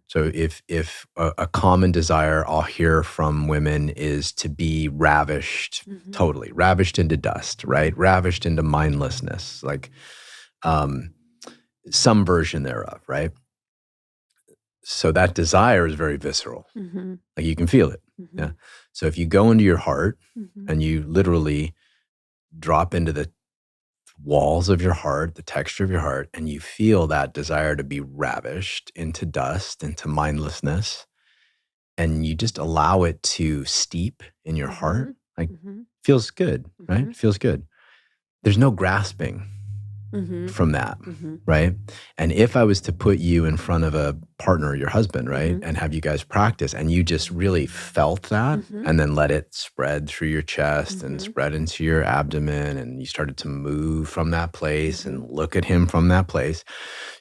Speaker 3: So if a common desire I'll hear from women is to be ravished, totally ravished into dust, right? Ravished into mindlessness, like some version thereof, right? So that desire is very visceral. Like you can feel it. Yeah. So if you go into your heart and you literally drop into the walls of your heart, the texture of your heart, and you feel that desire to be ravished into dust, into mindlessness, and you just allow it to steep in your heart, like feels good, right? It feels good. There's no grasping from that, right? And if I was to put you in front of a partner, your husband, right, and have you guys practice, and you just really felt that, and then let it spread through your chest and spread into your abdomen, and you started to move from that place and look at him from that place,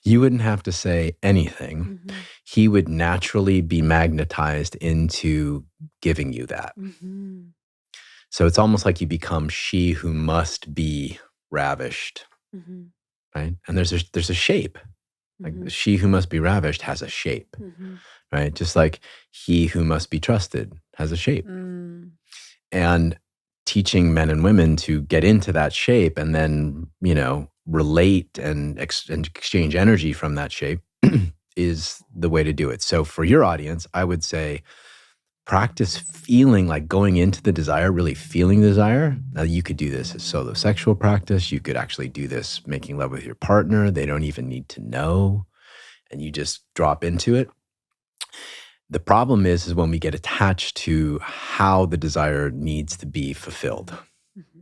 Speaker 3: you wouldn't have to say anything. He would naturally be magnetized into giving you that. So it's almost like you become she who must be ravished. Right. And there's a shape. Like she who must be ravished has a shape. Right. Just like he who must be trusted has a shape. And teaching men and women to get into that shape and then, relate and exchange energy from that shape is the way to do it. So for your audience, I would say practice feeling like going into the desire, really feeling the desire. Now, you could do this as solo sexual practice. You could actually do this making love with your partner. They don't even need to know. And you just drop into it. The problem is when we get attached to how the desire needs to be fulfilled.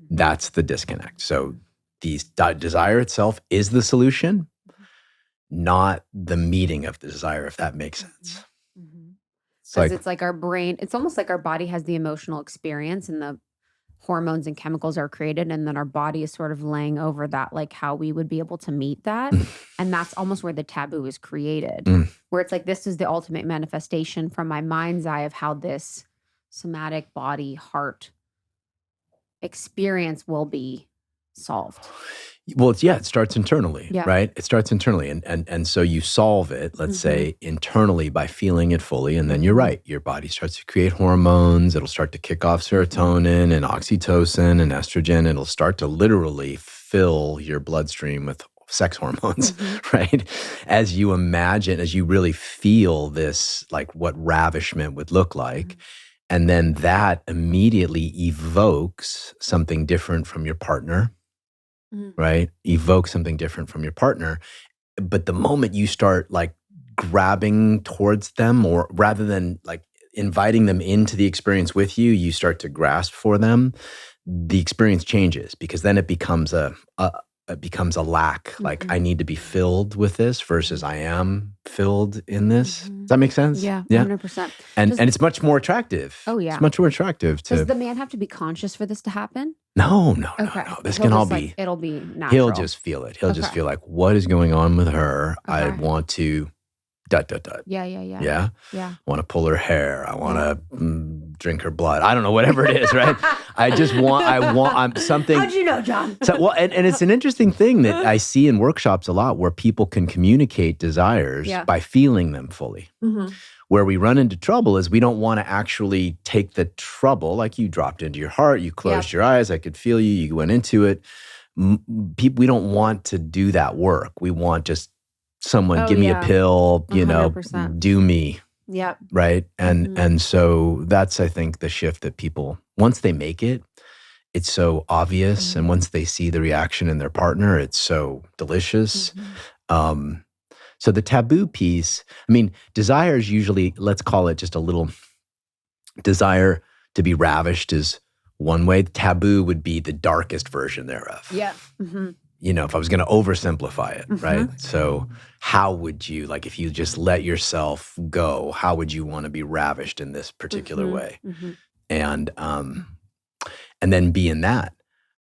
Speaker 3: That's the disconnect. So the desire itself is the solution, not the meeting of the desire, if that makes sense.
Speaker 1: Because it's like our brain, it's almost like our body has the emotional experience and the hormones and chemicals are created. And then our body is sort of laying over that, like how we would be able to meet that. And that's almost where the taboo is created, where it's like, this is the ultimate manifestation from my mind's eye of how this somatic body, heart experience will be solved.
Speaker 3: Well, it starts internally, right? It starts internally. And so you solve it, let's say, internally by feeling it fully. And then you're right. Your body starts to create hormones. It'll start to kick off serotonin and oxytocin and estrogen. It'll start to literally fill your bloodstream with sex hormones, right? As you imagine, as you really feel this, like what ravishment would look like. And then that immediately evokes something different from your partner. Right? Evoke something different from your partner. But the moment you start like grabbing towards them, or rather than like inviting them into the experience with you, you start to grasp for them, the experience changes because then it becomes a lack. Like I need to be filled with this versus I am filled in this. Does that make sense?
Speaker 1: Yeah, 100%.
Speaker 3: And it's much more attractive.
Speaker 1: Oh yeah.
Speaker 3: It's much more attractive to.
Speaker 1: Does the man have to be conscious for this to happen?
Speaker 3: No. This
Speaker 1: He'll
Speaker 3: can all
Speaker 1: just,
Speaker 3: be.
Speaker 1: Like, it'll be natural.
Speaker 3: He'll just feel it. He'll just feel like, what is going on with her? I want to dot, dot, dot.
Speaker 1: Yeah.
Speaker 3: Yeah?
Speaker 1: Yeah.
Speaker 3: I want to pull her hair. I want to drink her blood. I don't know, whatever it is, right? I'm something.
Speaker 1: How'd you know, John?
Speaker 3: And it's an interesting thing that I see in workshops a lot where people can communicate desires by feeling them fully.
Speaker 1: Mm-hmm.
Speaker 3: Where we run into trouble is we don't want to actually take the trouble, like you dropped into your heart, you closed your eyes, I could feel you, you went into it. We don't want to do that work. We want just someone, give me a pill,
Speaker 1: 100%.
Speaker 3: Do me.
Speaker 1: Yep.
Speaker 3: Right. And so that's, I think, the shift that people, once they make it, it's so obvious. And once they see the reaction in their partner, it's so delicious. So the taboo piece, I mean, desire is usually, let's call it just a little desire to be ravished is one way. Taboo would be the darkest version thereof.
Speaker 1: Yeah. Mm-hmm.
Speaker 3: If I was going to oversimplify it, right? So how would you, like, if you just let yourself go, how would you want to be ravished in this particular way? And then be in that.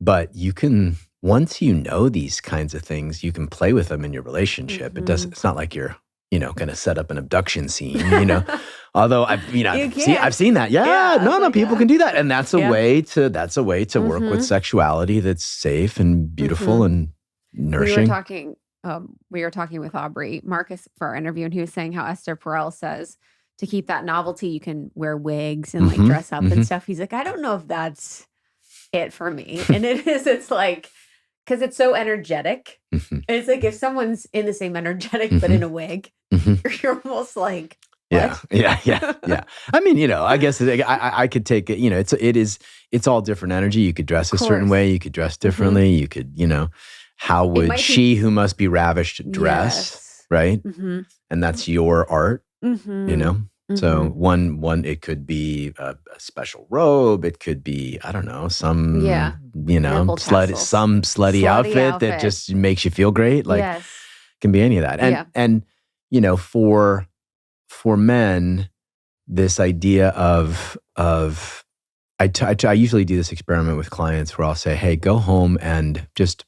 Speaker 3: But you can, once you know these kinds of things, you can play with them in your relationship. It's not like you're, going to set up an abduction scene, Although I've seen that. Yeah, people can do that. And that's a way to work with sexuality that's safe and beautiful and nourishing.
Speaker 1: We were talking with Aubrey Marcus for our interview, and he was saying how Esther Perel says to keep that novelty, you can wear wigs and like dress up and stuff. He's like, I don't know if that's it for me. And it's like, because it's so energetic. It's like if someone's in the same energetic, but in a wig, you're almost like, what?
Speaker 3: Yeah. I mean, I guess I could take it. It's all different energy. You could dress a certain way. You could dress differently. You could, how would she who must be ravished dress, right? And that's your art, So one, it could be a special robe. It could be, I don't know, some, slutty outfit that just makes you feel great. Like, it can be any of that. And for men, this idea of I usually do this experiment with clients where I'll say, hey, go home and just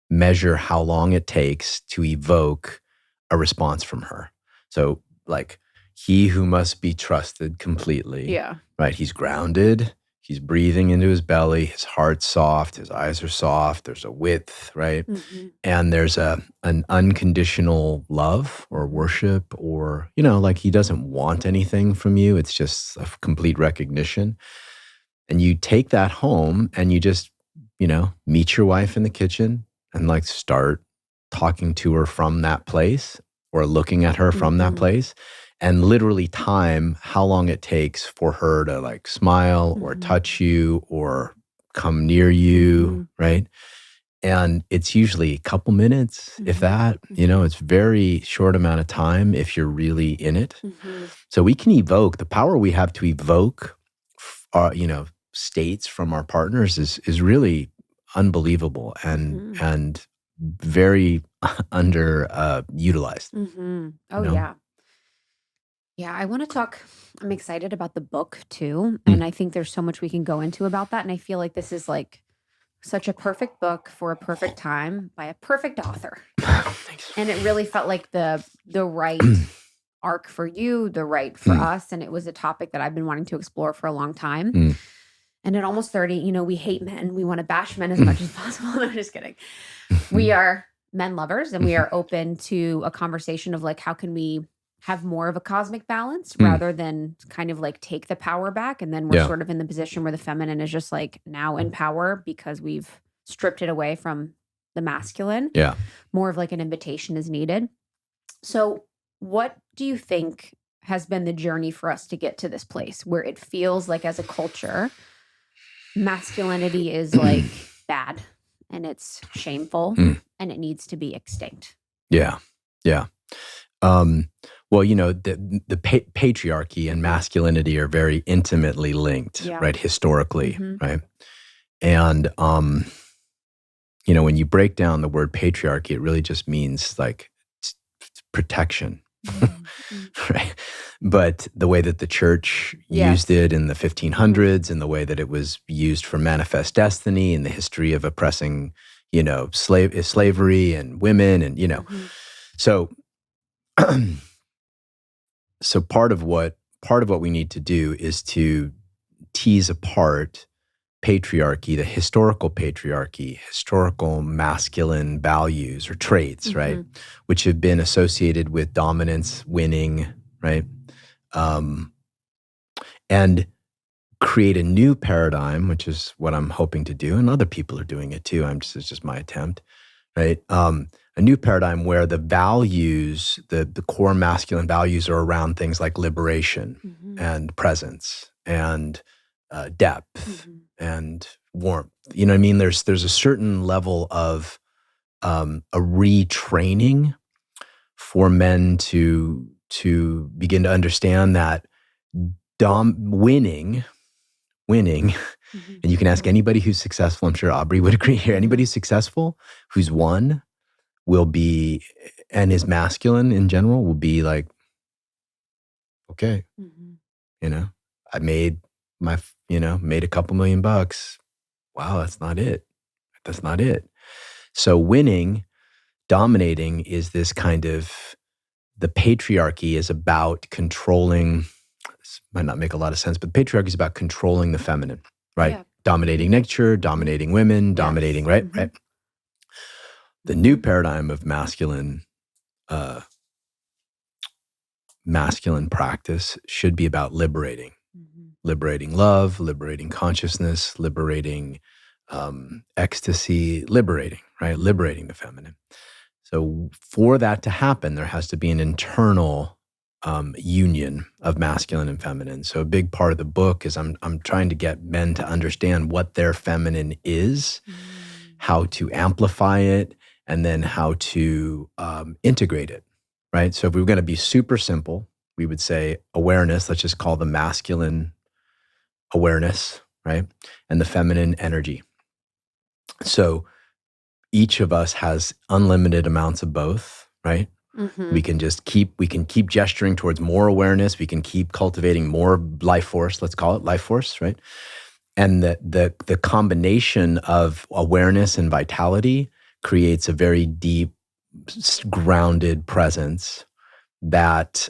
Speaker 3: measure how long it takes to evoke a response from her. So like, he who must be trusted completely. Yeah. Right. He's grounded. He's breathing into his belly. His heart's soft. His eyes are soft. There's a width, right? And there's an unconditional love or worship or, like he doesn't want anything from you. It's just a complete recognition. And you take that home and you just, meet your wife in the kitchen and like start talking to her from that place or looking at her from that place. And literally time how long it takes for her to like smile or touch you or come near you, right? And it's usually a couple minutes, if that, it's very short amount of time if you're really in it. So we can evoke, the power we have to evoke, states from our partners is really unbelievable and very underutilized.
Speaker 1: Yeah. Yeah, I want to talk. I'm excited about the book too. And I think there's so much we can go into about that. And I feel like this is like such a perfect book for a perfect time by a perfect author.
Speaker 3: Thanks.
Speaker 1: And it really felt like the right arc for you, the right for us. And it was a topic that I've been wanting to explore for a long time. And at almost 30, we hate men. We want to bash men as much as possible. No, I'm just kidding. We are men lovers and we are open to a conversation of like, how can we have more of a cosmic balance rather than kind of like take the power back. And then we're sort of in the position where the feminine is just like now in power because we've stripped it away from the masculine. Yeah. More of like an invitation is needed. So what do you think has been the journey for us to get to this place where it feels like as a culture, masculinity is like bad and it's shameful and it needs to be extinct?
Speaker 3: Yeah. Well, the patriarchy and masculinity are very intimately linked, right? Historically, right? And, when you break down the word patriarchy, it really just means like protection, right? But the way that the church used it in the 1500s and the way that it was used for manifest destiny and the history of oppressing, slavery and women and, so so part of what we need to do is to tease apart patriarchy, the historical patriarchy, historical masculine values or traits, right? Which have been associated with dominance, winning, right? And create a new paradigm, which is what I'm hoping to do, and other people are doing it too. It's just my attempt, right? A new paradigm where the values, the core masculine values, are around things like liberation and presence and depth and warmth. You know what I mean? There's a certain level of a retraining for men to begin to understand that winning, and you can ask anybody who's successful, I'm sure Aubrey would agree here, anybody who's successful, who's won, will be, and is masculine in general, will be like, okay, I made made a couple $1,000,000. Wow, that's not it. That's not it. So winning, dominating is this kind of, the patriarchy is about controlling, this might not make a lot of sense, but the patriarchy is about controlling the feminine, right? Yeah. Dominating nature, dominating women, dominating, right? Right. The new paradigm of masculine practice should be about liberating. Liberating love, liberating consciousness, liberating ecstasy, liberating, right? Liberating the feminine. So for that to happen, there has to be an internal union of masculine and feminine. So a big part of the book is I'm trying to get men to understand what their feminine is, how to amplify it, and then how to integrate it, right? So if we were going to be super simple, we would say awareness, let's just call the masculine awareness, right? And the feminine energy. So each of us has unlimited amounts of both, right? We can keep gesturing towards more awareness. We can keep cultivating more life force. Let's call it life force, right? And the combination of awareness and vitality creates a very deep, grounded presence that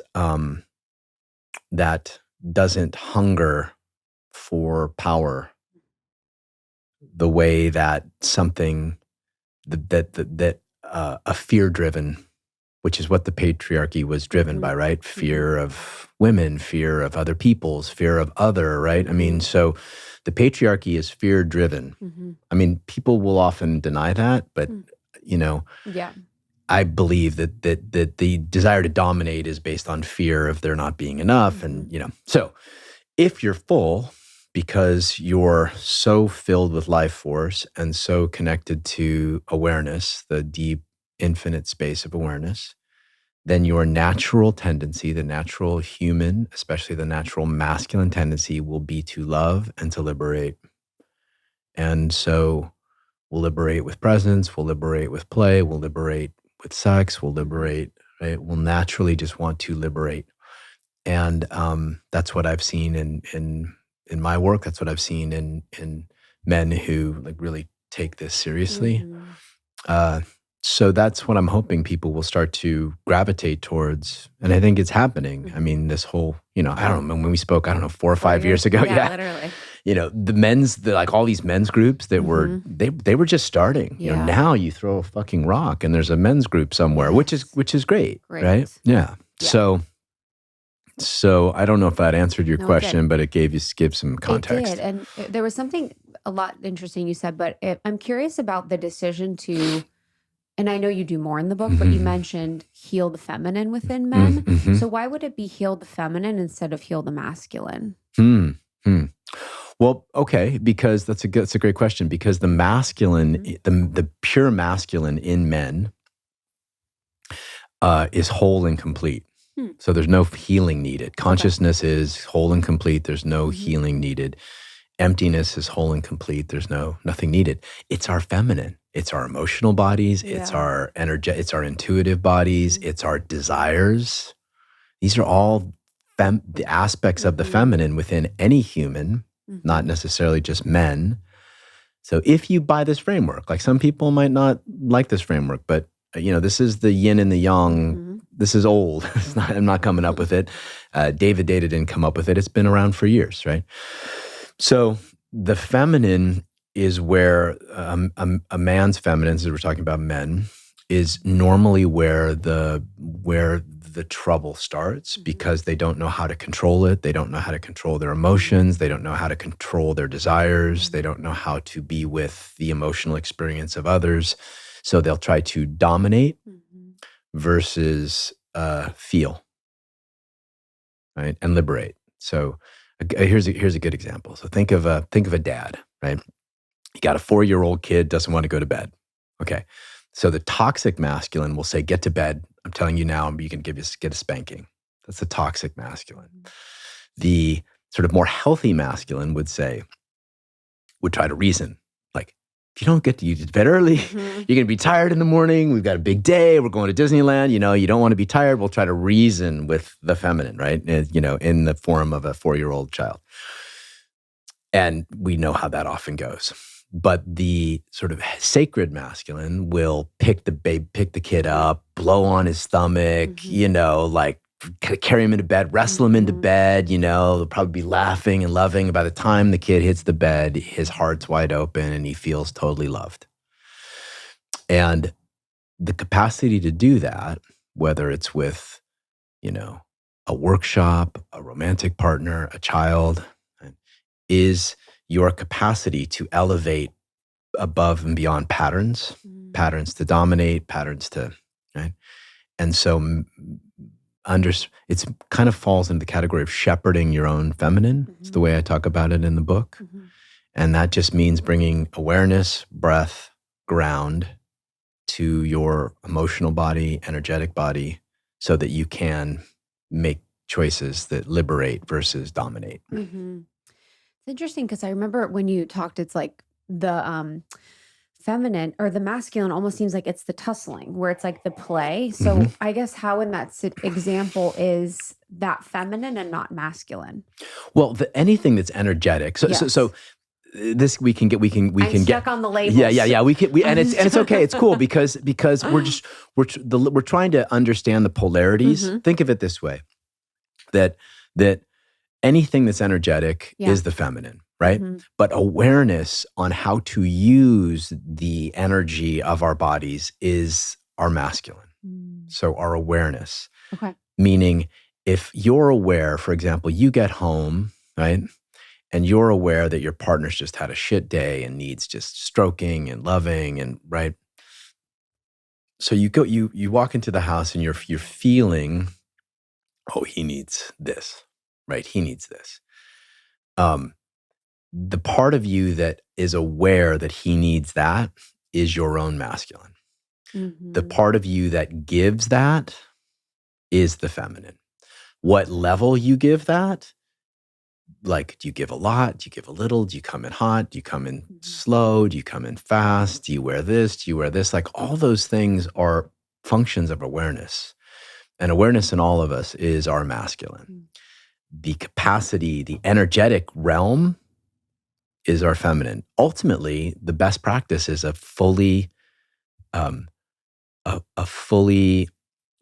Speaker 3: doesn't hunger for power the way that something that a fear-driven, which is what the patriarchy was driven by, right? Fear of women, fear of other people's, fear of other, right? I mean, so the patriarchy is fear-driven. I mean, people will often deny that, but I believe that the desire to dominate is based on fear of there not being enough, and so if you're full, because you're so filled with life force and so connected to awareness, the deep, infinite space of awareness, then your natural tendency, the natural human, especially the natural masculine tendency, will be to love and to liberate. And so we'll liberate with presence, we'll liberate with play, we'll liberate with sex, we'll liberate, right? We'll naturally just want to liberate. And that's what I've seen in my work. That's what I've seen in men who like really take this seriously. So that's what I'm hoping people will start to gravitate towards. And I think it's happening. I mean, this whole, I don't know, when we spoke, 4 or 5 years ago. Yeah. Literally. Like all these men's groups that were, they were just starting. Now you throw a fucking rock and there's a men's group somewhere, which is great. Right? Yeah. So I don't know if that answered your question, but it gave some context.
Speaker 1: It did. And there was something a lot interesting you said, but I'm curious about the decision to, and I know you do more in the book, but you mentioned heal the feminine within men. So why would it be heal the feminine instead of heal the masculine?
Speaker 3: Well, okay, because that's a great question, because the masculine, the pure masculine in men is whole and complete. So there's no healing needed. Consciousness is whole and complete. There's no healing needed. Emptiness is whole and complete. There's nothing needed. It's our feminine. It's our emotional bodies. It's our it's our intuitive bodies. It's our desires. These are all the aspects of the feminine within any human, not necessarily just men. So if you buy this framework, like some people might not like this framework, but this is the yin and the yang this is old. I'm not coming up with it. David Data didn't come up with it. It's been around for years, right? So the feminine is where a man's feminine, as we're talking about men, is normally where the trouble starts, because they don't know how to control it. They don't know how to control their emotions. They don't know how to control their desires. They don't know how to be with the emotional experience of others. So they'll try to dominate versus feel, right, and liberate. So here's a good example. So think of a dad, right? You got a 4-year-old kid, doesn't want to go to bed. Okay. So the toxic masculine will say, get to bed. I'm telling you now, you can get a spanking. That's the toxic masculine. The sort of more healthy masculine would try to reason. Like, if you don't get to bed early, you're going to be tired in the morning. We've got a big day. We're going to Disneyland. You don't want to be tired. We'll try to reason with the feminine, right? In the form of a 4-year-old child. And we know how that often goes. But the sort of sacred masculine will pick the kid up, blow on his stomach, like carry him into bed, wrestle him into bed, they'll probably be laughing and loving. By the time the kid hits the bed, his heart's wide open and he feels totally loved. And the capacity to do that, whether it's with, a workshop, a romantic partner, a child, is your capacity to elevate above and beyond patterns to dominate, patterns to, right? And so it's kind of falls into the category of shepherding your own feminine. It's the way I talk about it in the book. And that just means bringing awareness, breath, ground to your emotional body, energetic body, so that you can make choices that liberate versus dominate.
Speaker 1: It's interesting because I remember when you talked, it's like the feminine or the masculine almost seems like it's the tussling, where it's like the play. So I guess how in that example is that feminine and not masculine?
Speaker 3: Well, anything that's energetic. So,
Speaker 1: Yes.
Speaker 3: so this we can
Speaker 1: I'm
Speaker 3: get
Speaker 1: stuck on the labels.
Speaker 3: Yeah. And it's okay. It's cool because we're trying to understand the polarities. Think of it this way: that anything that's energetic is the feminine, right? But awareness on how to use the energy of our bodies is our masculine. So our awareness.
Speaker 1: Okay.
Speaker 3: Meaning, if you're aware, for example, you get home, right? And you're aware that your partner's just had a shit day and needs just stroking and loving and, right? So you walk into the house and you're feeling, oh, he needs this, right? He needs this. The part of you that is aware that he needs that is your own masculine. The part of you that gives that is the feminine. What level you give that? Like, do you give a lot? Do you give a little? Do you come in hot? Do you come in slow? Do you come in fast? Do you wear this? Do you wear this? Like, all those things are functions of awareness. And awareness in all of us is our masculine. The capacity, the energetic realm is our feminine. Ultimately, the best practice is a fully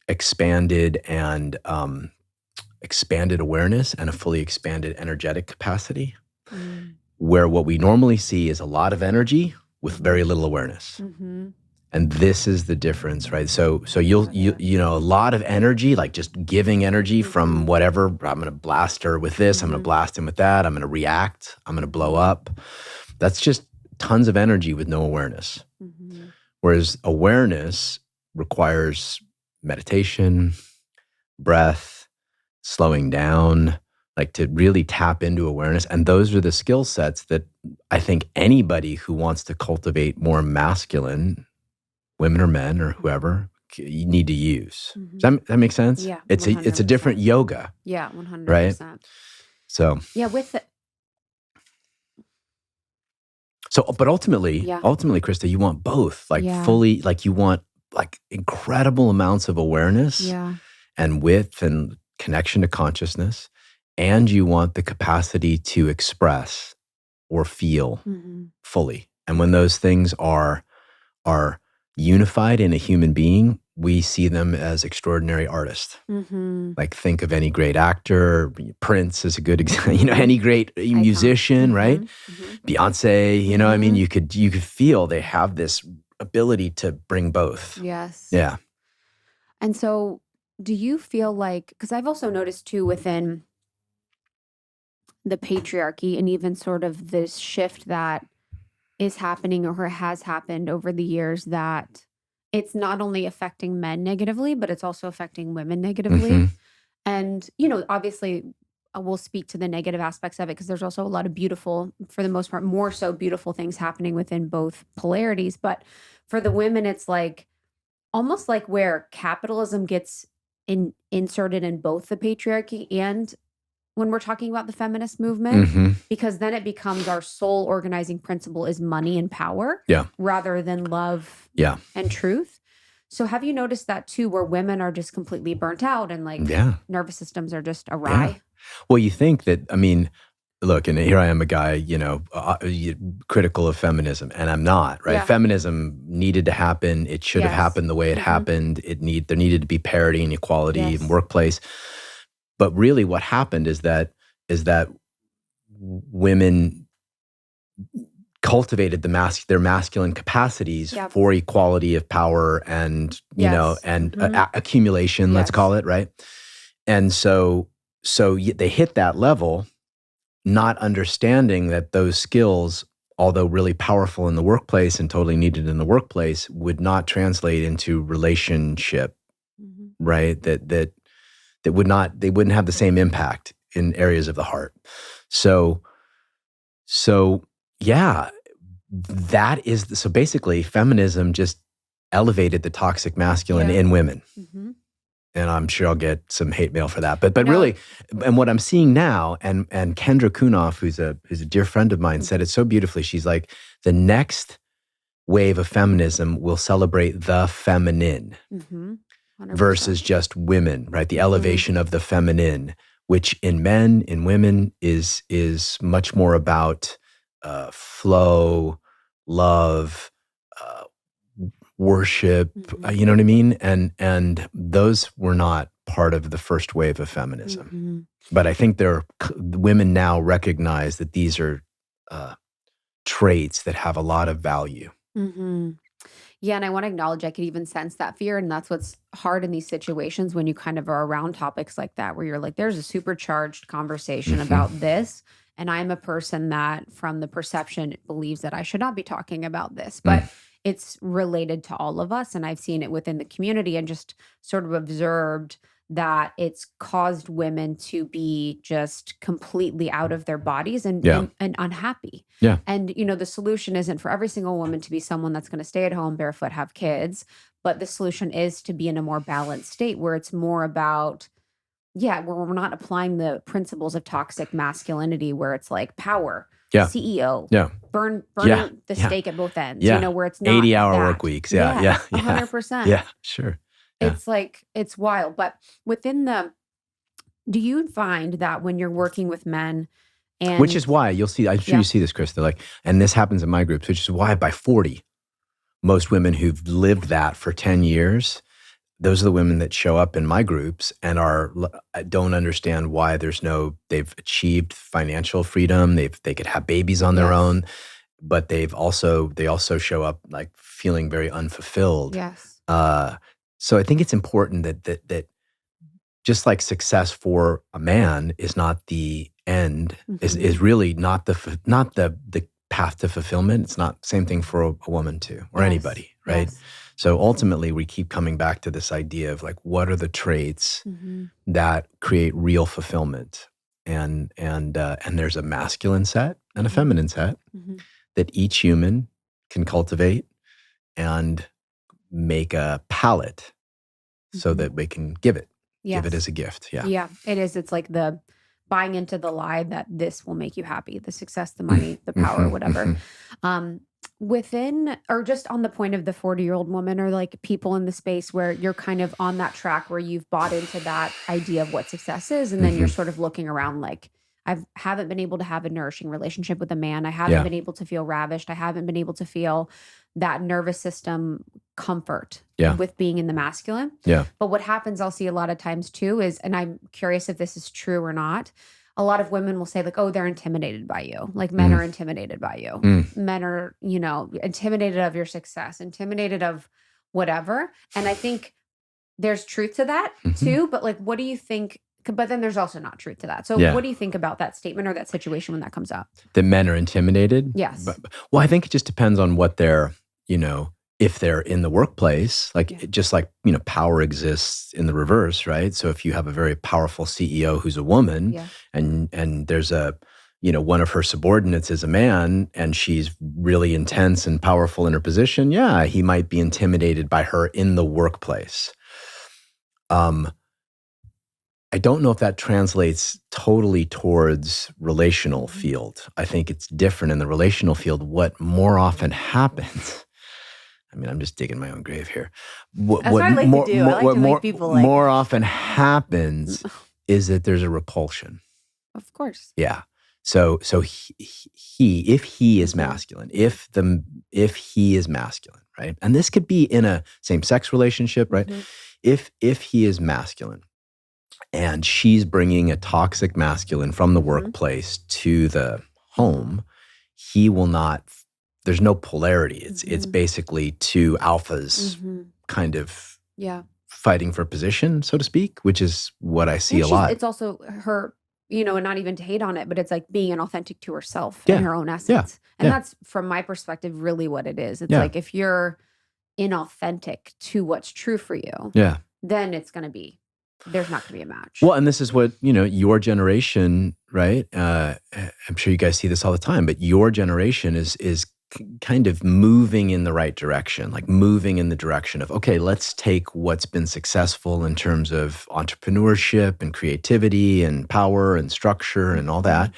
Speaker 3: expanded and expanded awareness and a fully expanded energetic capacity, where what we normally see is a lot of energy with very little awareness. And this is the difference, right? So you'll a lot of energy, like just giving energy from whatever. I'm going to blast her with this. I'm going to blast him with that. I'm going to react. I'm going to blow up. That's just tons of energy with no awareness. Whereas awareness requires meditation, breath, slowing down, like to really tap into awareness. And those are the skill sets that I think anybody who wants to cultivate more masculine, women or men or whoever, you need to use. Does that make sense?
Speaker 1: Yeah.
Speaker 3: It's a different yoga.
Speaker 1: Yeah, 100%.
Speaker 3: Right? So
Speaker 1: yeah, with it.
Speaker 3: So, but ultimately, Krista, you want both, like fully, like you want like incredible amounts of awareness and width and connection to consciousness. And you want the capacity to express or feel fully. And when those things are unified in a human being, we see them as extraordinary artists.
Speaker 1: Mm-hmm.
Speaker 3: Like think of any great actor, Prince is a good example, any great musician, right?
Speaker 1: Mm-hmm.
Speaker 3: Beyonce, I mean, you could feel they have this ability to bring both.
Speaker 1: Yes.
Speaker 3: Yeah.
Speaker 1: And so do you feel like, because I've also noticed too within the patriarchy and even sort of this shift that is happening or has happened over the years, that it's not only affecting men negatively, but it's also affecting women negatively.
Speaker 3: Mm-hmm.
Speaker 1: And, obviously we'll speak to the negative aspects of it because there's also a lot of beautiful, for the most part, more so beautiful things happening within both polarities. But for the women, it's like almost like where capitalism gets inserted in both the patriarchy and when we're talking about the feminist movement,
Speaker 3: Mm-hmm.
Speaker 1: because then it becomes our sole organizing principle is money and power rather than love and truth. So have you noticed that too, where women are just completely burnt out and like nervous systems are just awry?
Speaker 3: Yeah. Well, you think that, I mean, look, and here I am a guy, critical of feminism, and I'm not, right?
Speaker 1: Yeah.
Speaker 3: Feminism needed to happen. It should have happened the way it happened. There needed to be parity and equality in workplace. But really what happened is that women cultivated their masculine capacities for equality of power and, accumulation, let's call it, right? And so they hit that level, not understanding that those skills, although really powerful in the workplace and totally needed in the workplace, would not translate into relationship, right? That they wouldn't have the same impact in areas of the heart. So yeah, so basically feminism just elevated the toxic masculine in women. Mm-hmm. And I'm sure I'll get some hate mail for that. But really, and what I'm seeing now, and Kendra Kunoff, who's a dear friend of mine, said it so beautifully. She's like, the next wave of feminism will celebrate the feminine. Mm-hmm. Versus just women, right? The elevation of the feminine, which in men, in women, is much more about flow, love, worship. You know what I mean? And those were not part of the first wave of feminism. Mm-hmm. But I think women now recognize that these are traits that have a lot of value.
Speaker 1: Mm-hmm. Yeah, and I want to acknowledge I could even sense that fear. And that's what's hard in these situations when you kind of are around topics like that, where you're like, there's a supercharged conversation about this. And I'm a person that from the perception believes that I should not be talking about this. But it's related to all of us. And I've seen it within the community and just sort of observed that it's caused women to be just completely out of their bodies and unhappy. Yeah. And, the solution isn't for every single woman to be someone that's going to stay at home, barefoot, have kids. But the solution is to be in a more balanced state where it's more about, where we're not applying the principles of toxic masculinity, where it's like power, CEO, burning the stake at both ends, where it's not
Speaker 3: 80-hour work weeks.
Speaker 1: 100%.
Speaker 3: Yeah, sure. Yeah.
Speaker 1: It's like, it's wild. But do you find that when you're working with men and...
Speaker 3: Which is why you'll see, I'm sure you see this, Chris, they're like, and this happens in my groups, which is why by 40, most women who've lived that for 10 years, those are the women that show up in my groups and don't understand why they've achieved financial freedom. They could have babies on their own, but they also show up like feeling very unfulfilled.
Speaker 1: Yes.
Speaker 3: So I think it's important that just like success for a man is not the end, is really not the path to fulfillment. It's not the same thing for a woman too, or anybody, right? Yes. So ultimately we keep coming back to this idea of like, what are the traits that create real fulfillment? And there's a masculine set and a feminine set that each human can cultivate and make a palette so that we can give it as a gift.
Speaker 1: Yeah, it is. It's like the buying into the lie that this will make you happy, the success, the money, the power, whatever. Within, or just on the point of the 40-year-old woman, or like people in the space where you're kind of on that track where you've bought into that idea of what success is. And then you're sort of looking around like, I haven't been able to have a nourishing relationship with a man. I haven't been able to feel ravished. I haven't been able to feel that nervous system comfort with being in the masculine.
Speaker 3: Yeah.
Speaker 1: But what happens, I'll see a lot of times too, is, and I'm curious if this is true or not, a lot of women will say like, oh, they're intimidated by you. Like men are intimidated by you. Men are, intimidated of your success, intimidated of whatever. And I think there's truth to that too. But like, what do you think? But then there's also not truth to that. So what do you think about that statement or that situation when that comes up?
Speaker 3: That men are intimidated?
Speaker 1: Yes.
Speaker 3: Well, I think it just depends on what they're, if they're in the workplace, just like, power exists in the reverse, right? So if you have a very powerful CEO who's a woman and there's one of her subordinates is a man and she's really intense and powerful in her position, he might be intimidated by her in the workplace. I don't know if that translates totally towards relational field. I think it's different in the relational field. What more often happens, I mean, I'm just digging my own grave here. What
Speaker 1: I like to do. I like to make people like...
Speaker 3: More often happens is that there's a repulsion.
Speaker 1: Of course.
Speaker 3: Yeah. So he if he is masculine, if he is masculine, right? And this could be in a same-sex relationship, right? If he is masculine, and she's bringing a toxic masculine from the workplace to the home, he will not, there's no polarity. It's basically two alphas kind of fighting for position, so to speak, which is what I see a lot.
Speaker 1: It's also her, and not even to hate on it, but it's like being inauthentic to herself in her own essence. And that's, from my perspective, really what it is. It's like if you're inauthentic to what's true for you, then it's going to be, there's not going to be a match.
Speaker 3: Well, and this is what, your generation, right? I'm sure you guys see this all the time, but your generation is kind of moving in the right direction, like moving in the direction of, okay, let's take what's been successful in terms of entrepreneurship and creativity and power and structure and all that.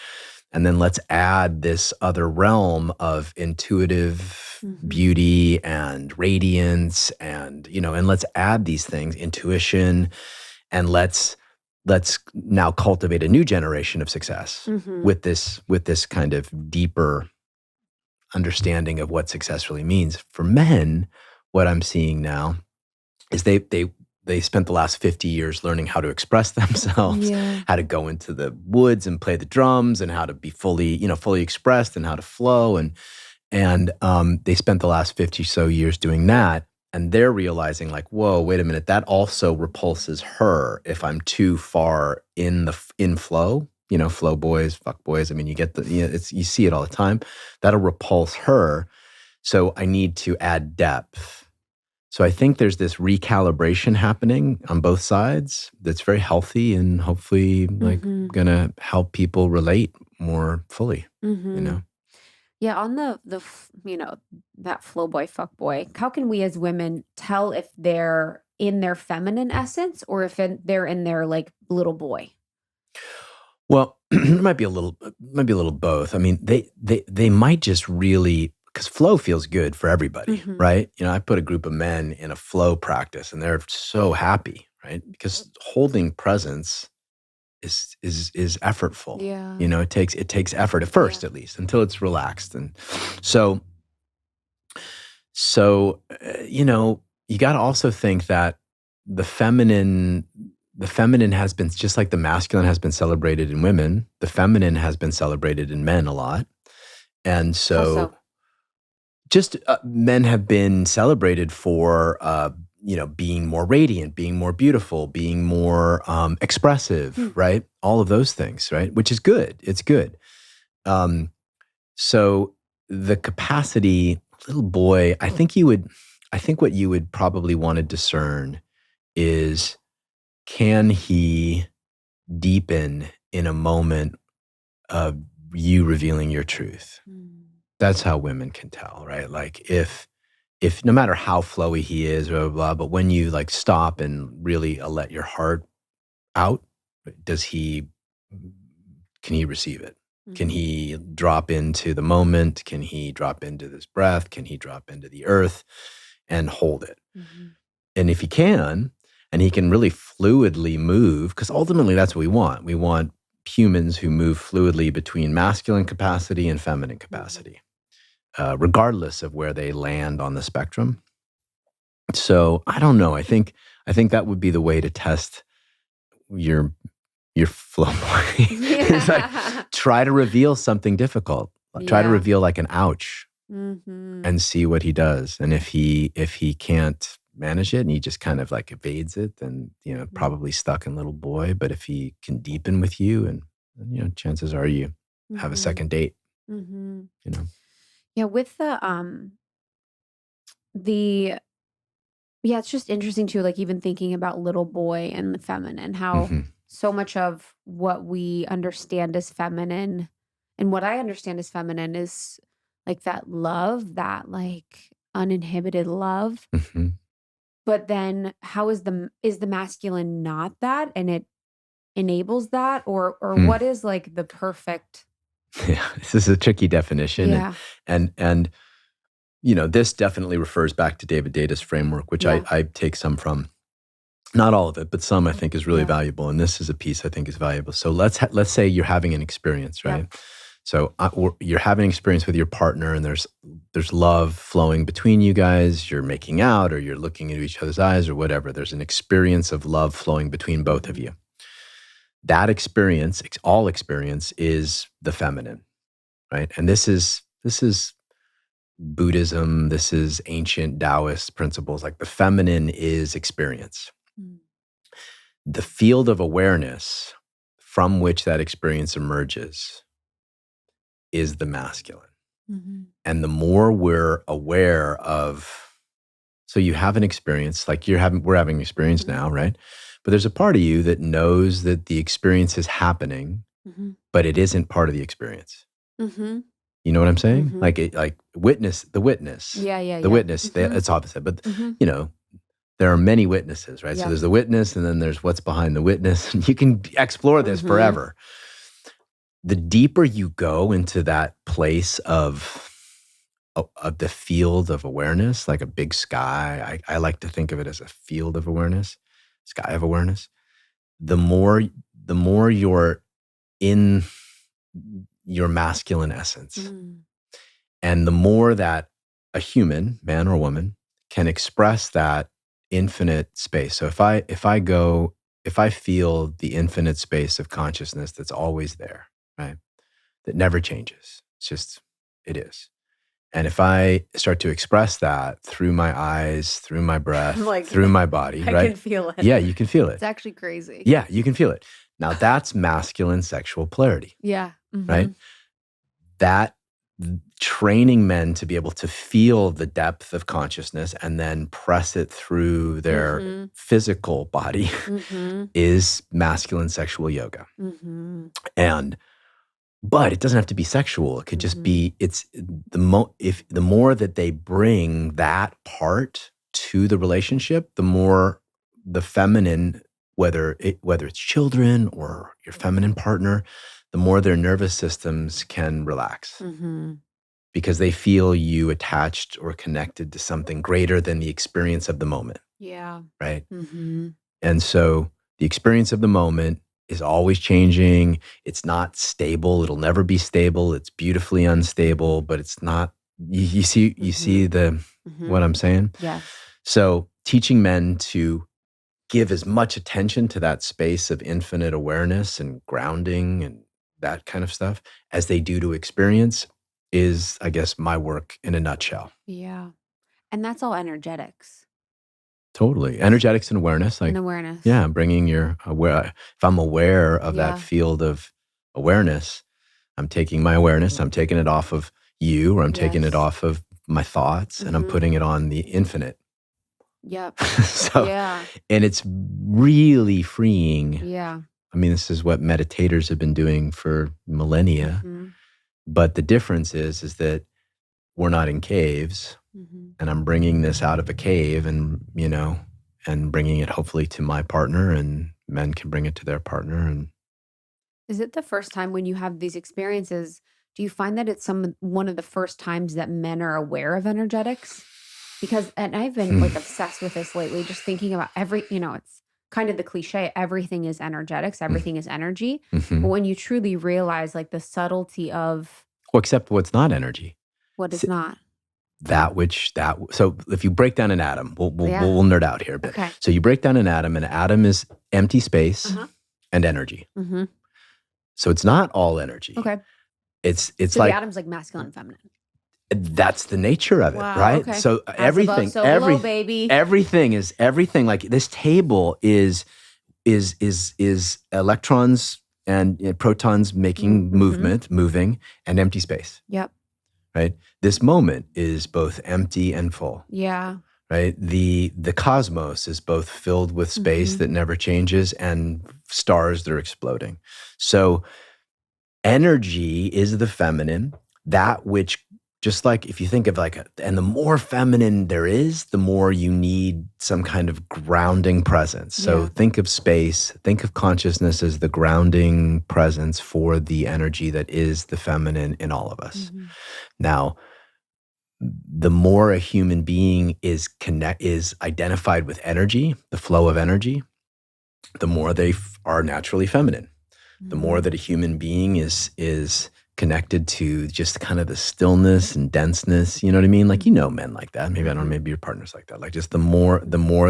Speaker 3: And then let's add this other realm of intuitive beauty and radiance and, and let's add these things, intuition. And let's now cultivate a new generation of success with this kind of deeper understanding of what success really means. For men, what I'm seeing now is they spent the last 50 years learning how to express themselves, how to go into the woods and play the drums, and how to be fully expressed and how to flow, and they spent the last 50 so years doing that. And they're realizing like, whoa, wait a minute, that also repulses her if I'm too far in flow, flow boys, fuck boys. I mean, you get you see it all the time. That'll repulse her. So I need to add depth. So I think there's this recalibration happening on both sides that's very healthy and hopefully gonna help people relate more fully,
Speaker 1: Yeah, on the that flow boy, fuck boy, how can we as women tell if they're in their feminine essence or if they're in their like little boy?
Speaker 3: Well, it might be a little both. I mean, they might just really, because flow feels good for everybody, right? I put a group of men in a flow practice and they're so happy, right? Because holding presence is effortful.
Speaker 1: Yeah.
Speaker 3: It takes effort at first, at least, until it's relaxed. And so you got to also think that the feminine has been, just like the masculine has been celebrated in women, the feminine has been celebrated in men a lot. And so just men have been celebrated for being more radiant, being more beautiful, being more expressive, right? All of those things, right? Which is good. It's good. So the capacity, little boy, I think what you would probably want to discern is, can he deepen in a moment of you revealing your truth? That's how women can tell, right? Like if no matter how flowy he is, blah, blah, blah, but when you like stop and really let your heart out, can he receive it? Can he drop into the moment? Can he drop into this breath? Can he drop into the earth and hold it? And if he can, and he can really fluidly move, because ultimately that's what we want. We want humans who move fluidly between masculine capacity and feminine capacity, regardless of where they land on the spectrum. So I don't know. I think that would be the way to test your flow point. It's like, try to reveal something difficult. Try to reveal like an ouch, and see what he does. And if he can't manage it and he just kind of like evades it, then probably stuck in little boy. But if he can deepen with you, and chances are you have a second date.
Speaker 1: Yeah, with the it's just interesting too, like even thinking about little boy and the feminine, how so much of what we understand as feminine and what I understand as feminine is like that love, that like uninhibited love. But then how is the masculine not that, and it enables that, or what is like the perfect?
Speaker 3: Yeah, this is a tricky definition.
Speaker 1: Yeah.
Speaker 3: And this definitely refers back to David Deda's framework, which I take some from. Not all of it, but some I think is really valuable. And this is a piece I think is valuable. So let's say you're having an experience, right? Yeah. So you're having an experience with your partner, and there's love flowing between you guys. You're making out, or you're looking into each other's eyes, or whatever. There's an experience of love flowing between both of you. That experience, all experience, is the feminine, right? And this is Buddhism. This is ancient Taoist principles. Like, the feminine is experience. The field of awareness from which that experience emerges is the masculine. And the more we're aware of, so you have an experience, like we're having an experience now, right? But there's a part of you that knows that the experience is happening, but it isn't part of the experience. You know what I'm saying? Like witness, the witness. The witness, it's opposite. But, there are many witnesses, right? So there's the witness, and then there's what's behind the witness. And you can explore this forever. The deeper you go into that place of the field of awareness, like a big sky, I like to think of it as a field of awareness, sky of awareness. The more you're in your masculine essence, and the more that a human, man or woman, can express that infinite space. So if I feel the infinite space of consciousness that's always there, right? That never changes. It's just, it is. And if I start to express that through my eyes, through my breath, through my body, right?
Speaker 1: I can feel it.
Speaker 3: Yeah, you can feel it.
Speaker 1: It's actually crazy.
Speaker 3: Yeah, you can feel it. Now that's masculine sexual polarity.
Speaker 1: Yeah.
Speaker 3: Right? That training men to be able to feel the depth of consciousness and then press it through their physical body is masculine sexual yoga. But it doesn't have to be sexual. It could just be, it's the more that they bring that part to the relationship, the more the feminine, whether it's children or your feminine partner, the more their nervous systems can relax. Because they feel you attached or connected to something greater than the experience of the moment.
Speaker 1: Yeah.
Speaker 3: Right? And so the experience of the moment is always changing. It's not stable. It'll never be stable. It's beautifully unstable, but it's not, you see the, what I'm saying?
Speaker 1: Yeah.
Speaker 3: So teaching men to give as much attention to that space of infinite awareness and grounding and that kind of stuff as they do to experience is, I guess, my work in a nutshell.
Speaker 1: Yeah. And that's all energetics.
Speaker 3: Totally. Energetics and awareness.
Speaker 1: And awareness.
Speaker 3: Yeah, bringing your aware. If I'm aware of that field of awareness, I'm taking my awareness, I'm taking it off of you, or I'm taking it off of my thoughts, and I'm putting it on the infinite.
Speaker 1: Yep.
Speaker 3: And it's really freeing.
Speaker 1: Yeah.
Speaker 3: I mean, this is what meditators have been doing for millennia. But the difference is that we're not in caves, and I'm bringing this out of a cave, and and bringing it hopefully to my partner, and men can bring it to their partner. And
Speaker 1: is it the first time when you have these experiences? Do you find that it's one of the first times that men are aware of energetics? Because, and I've been like obsessed with this lately, just thinking about it's kind of the cliche, everything is energetics, everything is energy.
Speaker 3: Mhm.
Speaker 1: But when you truly realize like the subtlety of
Speaker 3: Well, except what's not energy.
Speaker 1: what is
Speaker 3: S-
Speaker 1: not.
Speaker 3: So if you break down an atom, we'll
Speaker 1: Yeah.
Speaker 3: nerd out here a bit.
Speaker 1: Okay.
Speaker 3: So you break down an atom is empty space
Speaker 1: Uh-huh.
Speaker 3: and energy.
Speaker 1: Mm-hmm.
Speaker 3: So it's not all energy.
Speaker 1: Okay.
Speaker 3: It's
Speaker 1: So
Speaker 3: like
Speaker 1: the atom's like masculine and feminine.
Speaker 3: that's the nature of it,
Speaker 1: Wow,
Speaker 3: right?
Speaker 1: okay.
Speaker 3: So
Speaker 1: As
Speaker 3: everything,
Speaker 1: above, so below, baby.
Speaker 3: everything is everything. Like this table is electrons and protons making
Speaker 1: Mhm.
Speaker 3: moving, and empty space,
Speaker 1: Yep.
Speaker 3: right? This moment is both empty and full,
Speaker 1: Yeah.
Speaker 3: right? The cosmos is both filled with space
Speaker 1: Mhm.
Speaker 3: that never changes and stars that are exploding. So energy is the feminine, that which, just like if you think of and the more feminine there is, the more you need some kind of grounding presence. So
Speaker 1: Yeah.
Speaker 3: think of space, think of consciousness as the grounding presence for the energy that is the feminine in all of us.
Speaker 1: Mhm.
Speaker 3: Now, the more a human being is identified with energy, the flow of energy, the more they are naturally feminine. The more that a human being is connected to just kind of the stillness and denseness, you know what I mean? Like, men like that. Maybe I don't know, maybe your partner's like that. Like just the more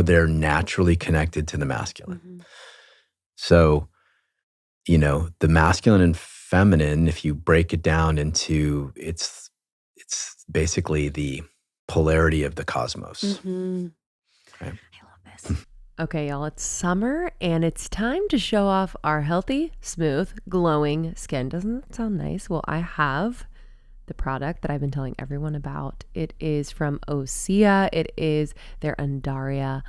Speaker 3: they're naturally connected to the masculine.
Speaker 1: Mhm.
Speaker 3: So, the masculine and feminine, if you break it down into it's basically the polarity of the cosmos.
Speaker 1: Mhm.
Speaker 3: Right?
Speaker 1: I love this.
Speaker 2: Okay, y'all, it's summer and it's time to show off our healthy, smooth, glowing skin. Doesn't that sound nice? Well, I have the product that I've been telling everyone about. It is from Osea. It is their Andaria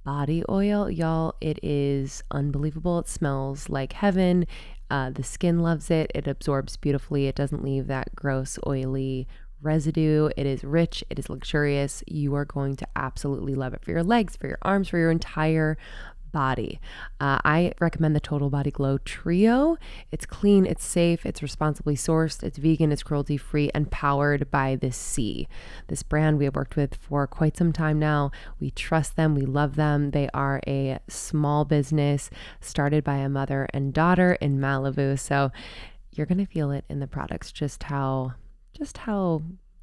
Speaker 2: body oil. Y'all, it is unbelievable. It smells like heaven. The skin loves it. It absorbs beautifully. It doesn't leave that gross, oily residue. It is rich. It is luxurious. You are going to absolutely love it for your legs, for your arms, for your entire body. I recommend the Total Body Glow Trio. It's clean, it's safe, it's responsibly sourced, it's vegan, it's cruelty free, and powered by the sea. This brand we have worked with for quite some time now. We trust them, we love them. They are a small business started by a mother and daughter in Malibu. So you're going to feel it in the products, just how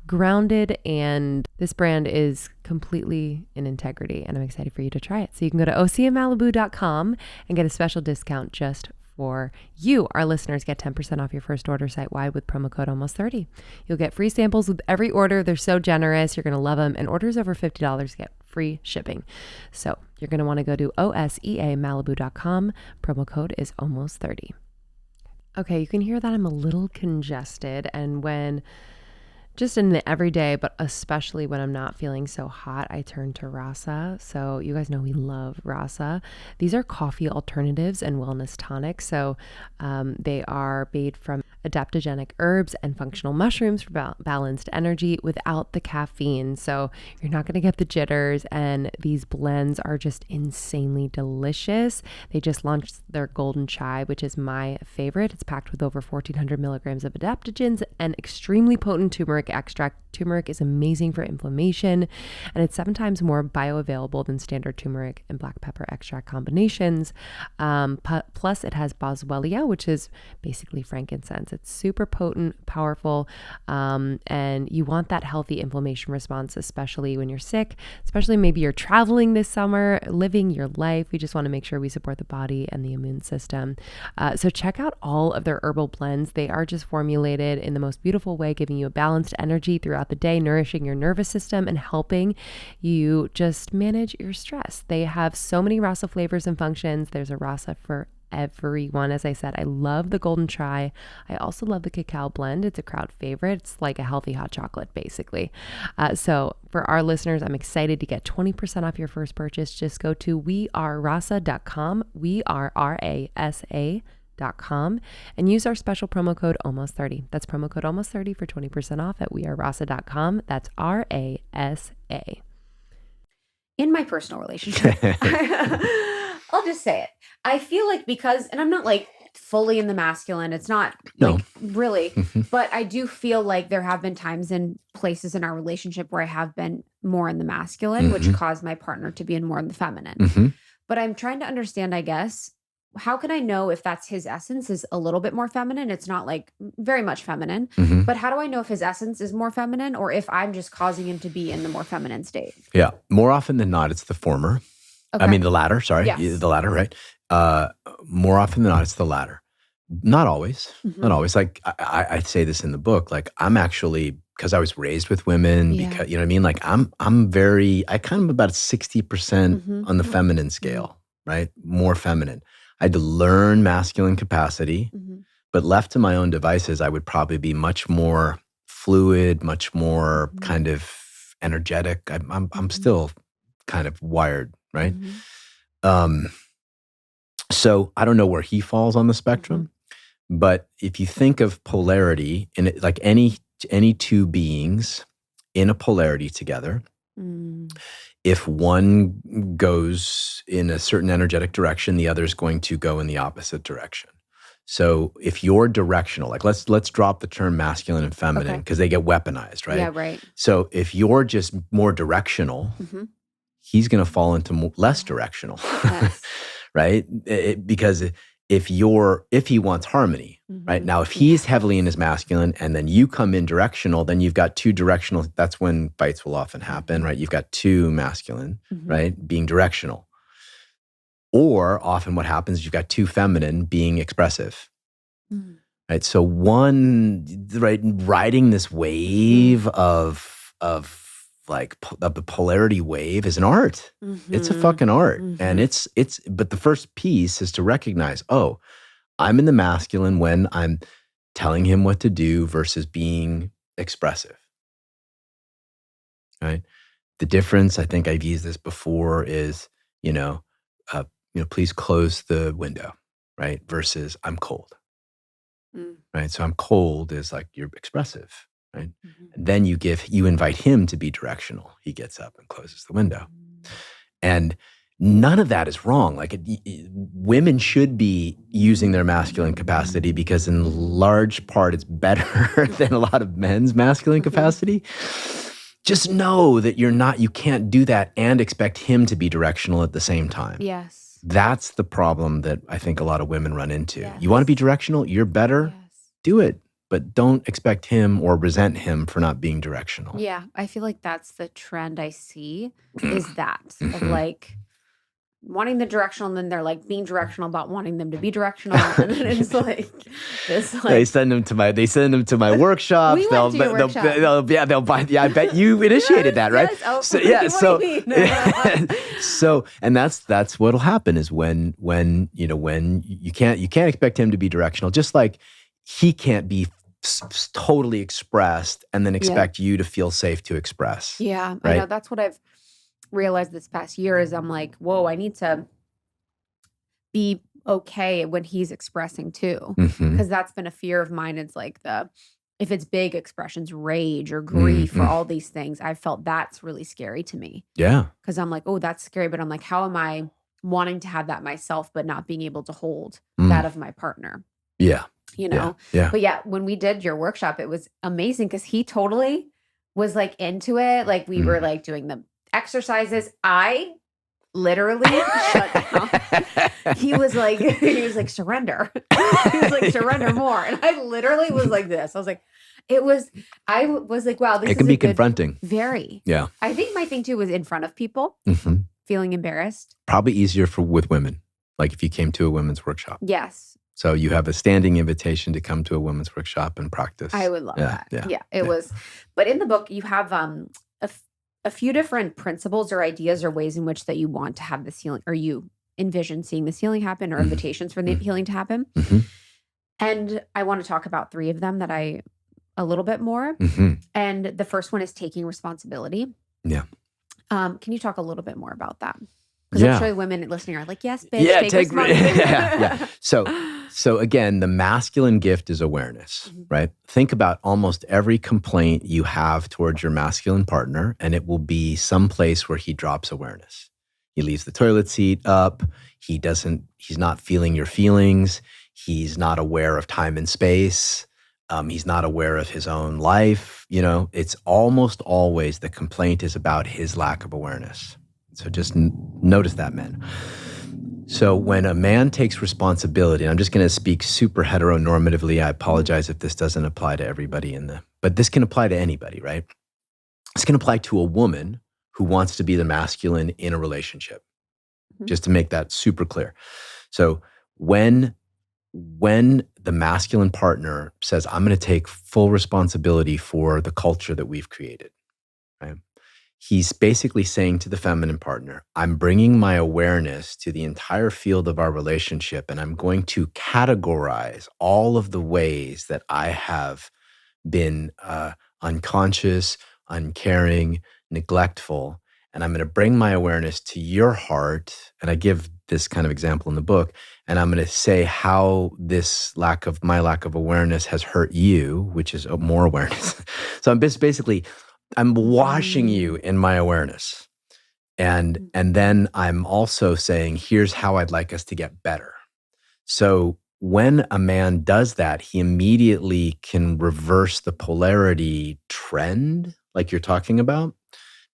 Speaker 2: grounded, and this brand is completely in integrity, and I'm excited for you to try it. So you can go to oseamalibu.com and get a special discount just for you. Our listeners get 10% off your first order site-wide with promo code almost30. You'll get free samples with every order. They're so generous. You're going to love them. And orders over $50 get free shipping. So you're going to want to go to oseamalibu.com. Promo code is almost30. Okay, you can hear that I'm a little congested, and when just in the everyday, but especially when I'm not feeling so hot, I turn to Rasa. So you guys know we love Rasa. These are coffee alternatives and wellness tonics. So they are made from adaptogenic herbs and functional mushrooms for balanced energy without the caffeine. So you're not going to get the jitters, and these blends are just insanely delicious. They just launched their golden chai, which is my favorite. It's packed with over 1,400 milligrams of adaptogens and extremely potent turmeric extract. Turmeric is amazing for inflammation, and it's 7 times more bioavailable than standard turmeric and black pepper extract combinations. Plus, it has boswellia, which is basically frankincense. It's super potent, powerful, and you want that healthy inflammation response, especially when you're sick, especially maybe you're traveling this summer, living your life. We just want to make sure we support the body and the immune system. So check out all of their herbal blends. They are just formulated in the most beautiful way, giving you a balanced energy throughout the day, nourishing your nervous system and helping you just manage your stress. They have so many Rasa flavors and functions. There's a Rasa for everyone. As I said, I love the golden chai. I also love the cacao blend. It's a crowd favorite. It's like a healthy hot chocolate, basically. So for our listeners, I'm excited to get 20% off your first purchase. Just go to wearerasa.com. wearerasa.com and use our special promo code almost30. That's promo code almost30 for 20% off at wearerasa.com. That's RASA.
Speaker 1: In my personal relationship, I'll just say it. I feel like because, and I'm not like fully in the masculine, it's not like really, but I do feel like there have been times and places in our relationship where I have been more in the masculine, which caused my partner to be in more in the feminine. But I'm trying to understand, I guess, how can I know if that's his essence is a little bit more feminine? It's not like very much feminine,
Speaker 3: Mhm.
Speaker 1: but how do I know if his essence is more feminine or if I'm just causing him to be in the more feminine state?
Speaker 3: Yeah. More often than not, it's the former. I
Speaker 1: Okay.
Speaker 3: mean, the latter, sorry.
Speaker 1: Yes.
Speaker 3: The latter, right? More often than not, it's the latter. Not always. Not
Speaker 1: Mhm.
Speaker 3: always. Like I say this in the book, like I'm actually, because I was raised with women,
Speaker 1: Yeah.
Speaker 3: because you know what I mean? Like I kind of about 60%
Speaker 1: Mhm.
Speaker 3: on the feminine scale, right? More feminine. I had to learn masculine capacity,
Speaker 1: Mhm.
Speaker 3: but left to my own devices, I would probably be much more fluid, much more
Speaker 1: Mhm.
Speaker 3: kind of energetic. I'm
Speaker 1: Mhm.
Speaker 3: still kind of wired, right?
Speaker 1: Mhm.
Speaker 3: Um, so I don't know where he falls on the spectrum, but if you think of polarity in it, like any two beings in a polarity together,
Speaker 1: Mm.
Speaker 3: if one goes in a certain energetic direction, the other is going to go in the opposite direction. So if you're directional, like let's drop the term masculine and feminine
Speaker 1: Okay.
Speaker 3: because they get weaponized, right?
Speaker 1: Yeah, right.
Speaker 3: So if you're just more directional,
Speaker 1: Mhm.
Speaker 3: he's going to fall into less directional,
Speaker 1: Yes.
Speaker 3: right? Because if he wants harmony, right?
Speaker 1: Mhm.
Speaker 3: Now, if he's heavily in his masculine and then you come in directional, then you've got two directional. That's when fights will often happen, right? You've got two masculine,
Speaker 1: Mhm.
Speaker 3: right? Being directional. Or often what happens is you've got two feminine being expressive,
Speaker 1: Mm.
Speaker 3: right? So one, right, riding this wave of the polarity wave is an art. It's a
Speaker 1: Mhm.
Speaker 3: fucking art. And
Speaker 1: Mhm.
Speaker 3: but the first piece is to recognize, oh, I'm in the masculine when I'm telling him what to do versus being expressive, right? The difference, I think I've used this before, is, you know, uh, please close the window, right? Versus I'm cold,
Speaker 1: Mm.
Speaker 3: right? So I'm cold is like you're expressive, right?
Speaker 1: Mhm.
Speaker 3: And then you invite him to be directional. He gets up and closes the window. And none of that is wrong. Like women should be using their masculine capacity because in large part it's better than a lot of men's masculine capacity. Just know that you can't do that and expect him to be directional at the same time.
Speaker 1: Yes.
Speaker 3: That's the problem that I think a lot of women run into.
Speaker 1: Yes.
Speaker 3: You want to be directional? You're better?
Speaker 1: Yes.
Speaker 3: Do it. But don't expect him or resent him for not being directional.
Speaker 1: Yeah, I feel like that's the trend I see is that of
Speaker 3: Mhm.
Speaker 1: like wanting the directional and then they're like being directional about wanting them to be directional and then it's like this
Speaker 3: They
Speaker 1: like
Speaker 3: send them to my workshops.
Speaker 1: we went to your workshop.
Speaker 3: They'll buy. Yeah, I bet you initiated that, right?
Speaker 1: Yes. Oh,
Speaker 3: So yeah,
Speaker 1: what do you mean?
Speaker 3: so and that's what'll happen is when you can't expect him to be directional, just like he can't be totally expressed and then expect you to feel safe to express.
Speaker 1: Yeah, I
Speaker 3: Right?
Speaker 1: know. That's what I've realized this past year is I'm like, whoa, I need to be okay when he's expressing too.
Speaker 3: Mhm.
Speaker 1: Because that's been a fear of mine. It's like if it's big expressions, rage or grief or all these things, I felt that's really scary to me.
Speaker 3: Yeah.
Speaker 1: Because I'm like, oh, that's scary. But I'm like, how am I wanting to have that myself, but not being able to hold that of my partner?
Speaker 3: Yeah.
Speaker 1: You know?
Speaker 3: Yeah.
Speaker 1: But yeah, when we did your workshop, it was amazing because he totally was like into it. Like we were like doing the exercises. I literally shut down. He was like, surrender. He was like, surrender more. And I literally was like this. I was like, I was like, wow, this
Speaker 3: It
Speaker 1: is
Speaker 3: can
Speaker 1: a
Speaker 3: be
Speaker 1: good,
Speaker 3: confronting.
Speaker 1: very.
Speaker 3: Yeah.
Speaker 1: I think my thing too was in front of people, feeling embarrassed.
Speaker 3: Probably easier with women. Like if you came to a women's workshop.
Speaker 1: Yes.
Speaker 3: So you have a standing invitation to come to a women's workshop and practice.
Speaker 1: I would love that.
Speaker 3: Yeah.
Speaker 1: It was. But in the book, you have a few different principles or ideas or ways in which that you want to have this healing, or you envision seeing this healing happen, or invitations for the healing to happen. And I want to talk about 3 of them a little bit more. And the first one is taking responsibility.
Speaker 3: Yeah.
Speaker 1: Can you talk a little bit more about that? Because I'm sure women listening are like, yes, bitch, take responsibility.
Speaker 3: Yeah. So again, the masculine gift is awareness, right? Think about almost every complaint you have towards your masculine partner, and it will be some place where he drops awareness. He leaves the toilet seat up. He's not feeling your feelings. He's not aware of time and space. He's not aware of his own life. It's almost always the complaint is about his lack of awareness. So just notice that, men. So when a man takes responsibility, and I'm just going to speak super heteronormatively. I apologize if this doesn't apply to everybody but this can apply to anybody, right? This can apply to a woman who wants to be the masculine in a relationship, just to make that super clear. So when the masculine partner says, I'm going to take full responsibility for the culture that we've created, right? He's basically saying to the feminine partner, I'm bringing my awareness to the entire field of our relationship, and I'm going to categorize all of the ways that I have been unconscious, uncaring, neglectful, and I'm going to bring my awareness to your heart. And I give this kind of example in the book, and I'm going to say how my lack of awareness has hurt you, which is more awareness. So I'm washing you in my awareness. And then I'm also saying, here's how I'd like us to get better. So when a man does that, he immediately can reverse the polarity trend, like you're talking about,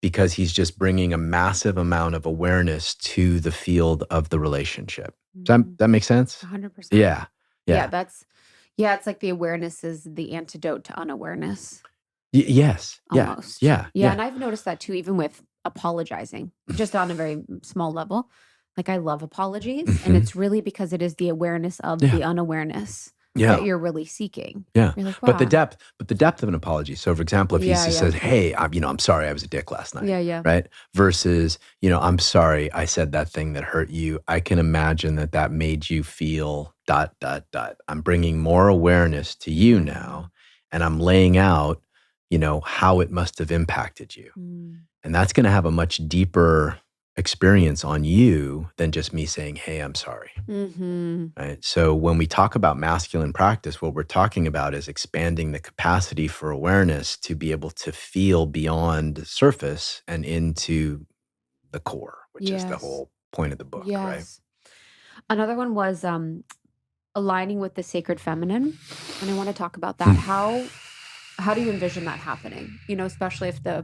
Speaker 3: because he's just bringing a massive amount of awareness to the field of the relationship. Does that make sense?
Speaker 1: 100%.
Speaker 3: Yeah.
Speaker 1: It's like the awareness is the antidote to unawareness.
Speaker 3: Yes.
Speaker 1: Almost.
Speaker 3: Yeah.
Speaker 1: And I've noticed that too, even with apologizing, just on a very small level. Like I love apologies, and it's really because it is the awareness of the unawareness that you're really seeking.
Speaker 3: Yeah.
Speaker 1: You're like, wow.
Speaker 3: But the depth of an apology. So for example, if he just says, hey, I'm sorry I was a dick last night.
Speaker 1: Yeah.
Speaker 3: Right? Versus, I'm sorry I said that thing that hurt you. I can imagine that made you feel ... I'm bringing more awareness to you now, and I'm laying out, how it must have impacted you. And that's going to have a much deeper experience on you than just me saying, hey, I'm sorry. Right? So when we talk about masculine practice, what we're talking about is expanding the capacity for awareness to be able to feel beyond the surface and into the core, which is the whole point of the book, right?
Speaker 1: Another one was aligning with the sacred feminine. And I want to talk about that. How do you envision that happening? Especially if I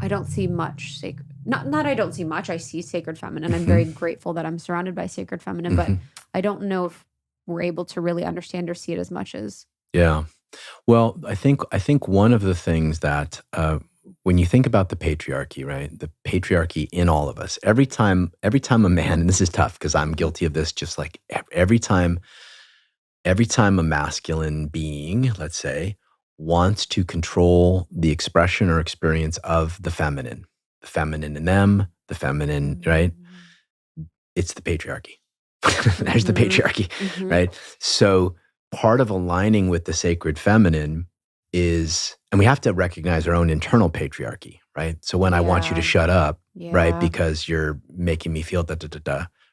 Speaker 1: don't see much sacred. Not I don't see much. I see sacred feminine. I'm very grateful that I'm surrounded by sacred feminine, but I don't know if we're able to really understand or see it as much as.
Speaker 3: Yeah. Well, I think one of the things that when you think about the patriarchy, right? The patriarchy in all of us, every time a man, and this is tough because I'm guilty of this, just like every time a masculine being, let's say, wants to control the expression or experience of the feminine in them, the feminine, right? It's the patriarchy. There's the patriarchy, right? So part of aligning with the sacred feminine is, and we have to recognize our own internal patriarchy, right? So when I want you to shut up, right? Because you're making me feel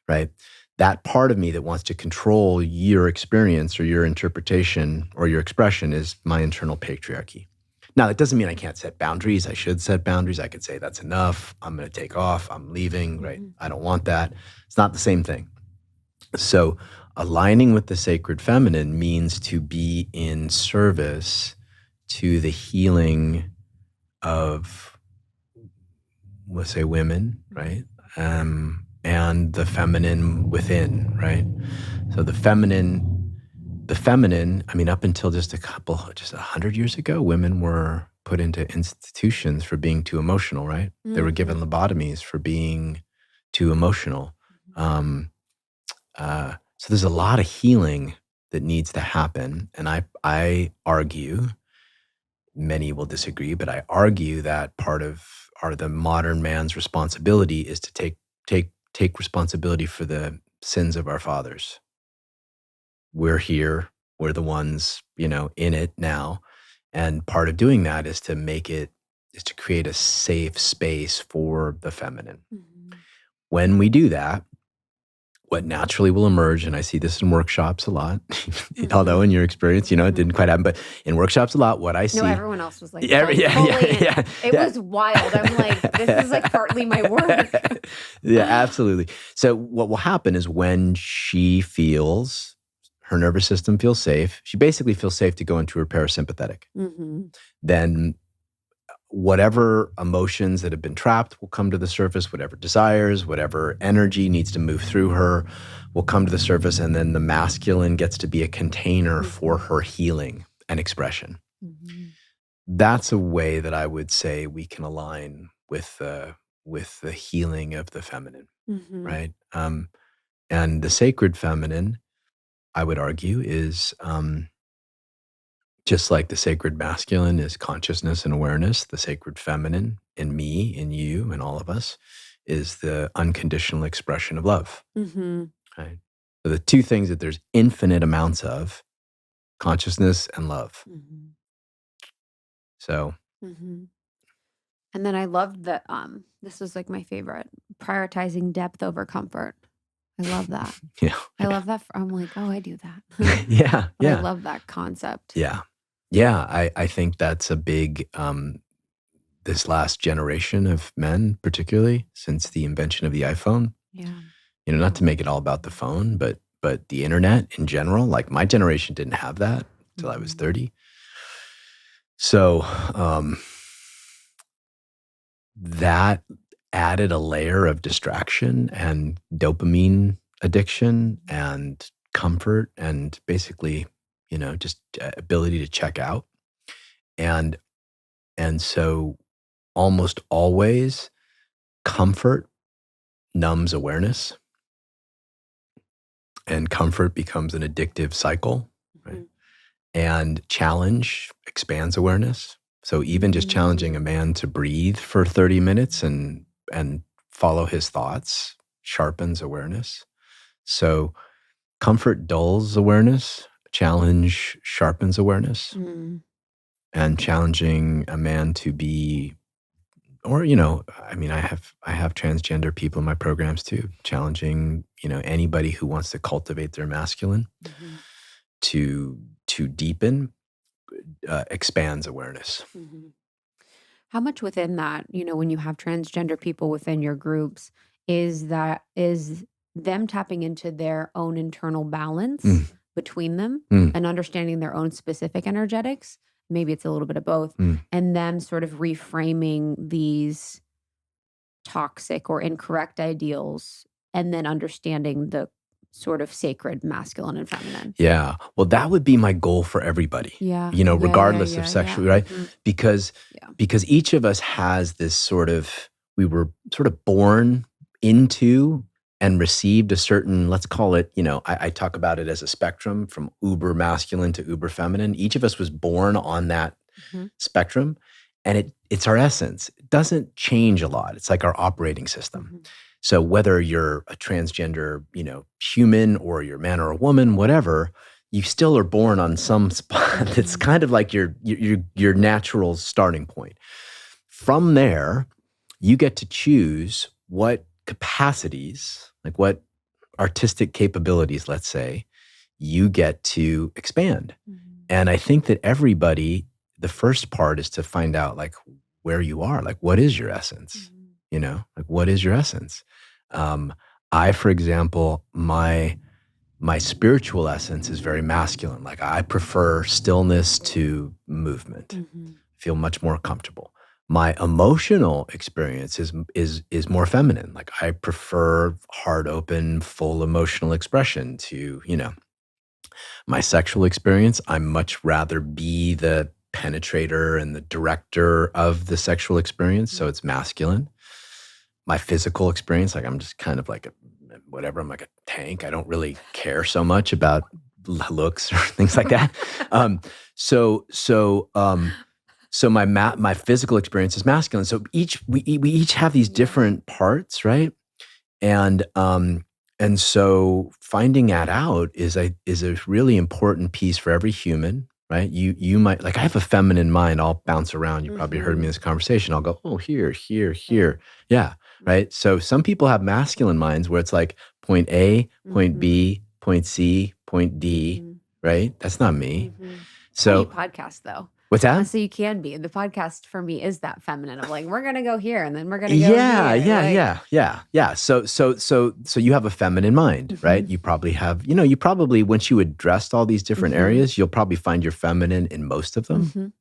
Speaker 3: right? That part of me that wants to control your experience or your interpretation or your expression is my internal patriarchy. Now, that doesn't mean I can't set boundaries. I should set boundaries. I could say that's enough. I'm going to take off. I'm leaving, right? I don't want that. It's not the same thing. So aligning with the sacred feminine means to be in service to the healing of, let's say, women, right? And the feminine within, right? So the feminine, I mean, up until just 100 years ago, women were put into institutions for being too emotional, right? They were given lobotomies for being too emotional. So there's a lot of healing that needs to happen. And I argue, many will disagree, but I argue that part of the modern man's responsibility is to take responsibility for the sins of our fathers. We're here. We're the ones, in it now. And part of doing that is to create a safe space for the feminine. When we do that, what naturally will emerge, and I see this in workshops a lot, although in your experience, it didn't quite happen, but in workshops a lot, what I see.
Speaker 1: No, everyone else was like,
Speaker 3: It
Speaker 1: was wild. I'm like, this is like partly my work.
Speaker 3: Yeah, absolutely. So what will happen is when she feels, her nervous system feels safe, she basically feels safe to go into her parasympathetic. Then whatever emotions that have been trapped will come to the surface, whatever desires, whatever energy needs to move through her will come to the surface. And then the masculine gets to be a container for her healing and expression.
Speaker 1: Mm-hmm.
Speaker 3: That's a way that I would say we can align with the healing of the feminine,
Speaker 1: Mm-hmm.
Speaker 3: right? And the sacred feminine, I would argue, is just like the sacred masculine is consciousness and awareness, the sacred feminine in me, in you, in all of us is the unconditional expression of love,
Speaker 1: Mm-hmm.
Speaker 3: right? So the two things that there's infinite amounts of, consciousness and love.
Speaker 1: Mm-hmm.
Speaker 3: So
Speaker 1: Mm-hmm. And then I loved that this was like my favorite, prioritizing depth over comfort. I love that.
Speaker 3: yeah,
Speaker 1: I love that. I'm like, oh, I do that.
Speaker 3: yeah,
Speaker 1: But I
Speaker 3: yeah,
Speaker 1: love that concept.
Speaker 3: yeah. I think that's a big this last generation of men, particularly since the invention of the iPhone.
Speaker 1: Yeah.
Speaker 3: Not to make it all about the phone, but the internet in general. Like my generation didn't have that till I was 30. So that added a layer of distraction and dopamine addiction and comfort and basically, just ability to check out. And so almost always comfort numbs awareness and comfort becomes an addictive cycle, right? And challenge expands awareness. So even just challenging a man to breathe for 30 minutes and follow his thoughts sharpens awareness. So comfort dulls awareness, challenge sharpens awareness.
Speaker 1: Mm.
Speaker 3: And challenging a man to be, or I have transgender people in my programs too, challenging anybody who wants to cultivate their masculine to deepen expands awareness.
Speaker 1: Mm-hmm. How much within that, when you have transgender people within your groups, is them tapping into their own internal balance between them and understanding their own specific energetics? Maybe it's a little bit of both. And them sort of reframing these toxic or incorrect ideals and then understanding the sort of sacred masculine and feminine.
Speaker 3: Yeah. Well, that would be my goal for everybody.
Speaker 1: Yeah.
Speaker 3: Regardless of sexuality, right? Because each of us has this we were sort of born into and received a certain, let's call it, I talk about it as a spectrum from uber masculine to uber feminine. Each of us was born on that spectrum, and it's our essence. It doesn't change a lot. It's like our operating system. So whether you're a transgender, human, or you're a man or a woman, whatever, you still are born on some spot that's kind of like your natural starting point. From there, you get to choose what capacities, like what artistic capabilities, let's say, you get to expand. And I think that everybody, the first part is to find out like where you are, like what is your essence, like what is your essence? I, for example, my spiritual essence is very masculine. Like I prefer stillness to movement. Feel much more comfortable. My emotional experience is more feminine. Like I prefer heart open, full emotional expression to, my sexual experience. I much rather be the penetrator and the director of the sexual experience. So it's masculine. My physical experience, like I'm just kind of like I'm like a tank. I don't really care so much about looks or things like that. So my physical experience is masculine. So we each have these different parts, right? And so finding that out is a really important piece for every human, right? You might, like I have a feminine mind. I'll bounce around. You probably heard me in this conversation. I'll go, oh, here. Yeah, right? So some people have masculine minds where it's like point A, point B, point C, point D, right? That's not me. So
Speaker 1: podcast though.
Speaker 3: What's that?
Speaker 1: So you can be. The podcast for me is that feminine of like, we're going to go here and then we're going to go here.
Speaker 3: Yeah. So you have a feminine mind, right? You probably have, once you addressed all these different areas, you'll probably find your feminine in most of them,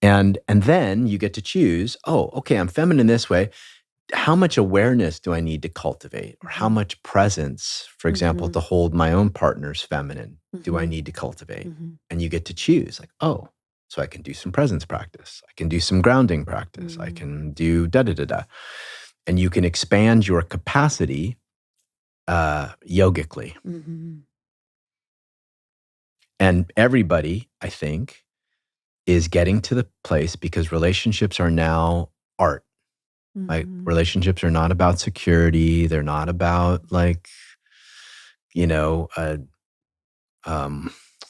Speaker 3: And then you get to choose, oh, okay, I'm feminine this way. How much awareness do I need to cultivate? Or how much presence, for example, to hold my own partner's feminine, do I need to cultivate? And you get to choose, like, oh, so I can do some presence practice. I can do some grounding practice. I can do da-da-da-da. And you can expand your capacity yogically. And everybody, I think, is getting to the place, because relationships are now art. Like, relationships are not about security. They're not about, like,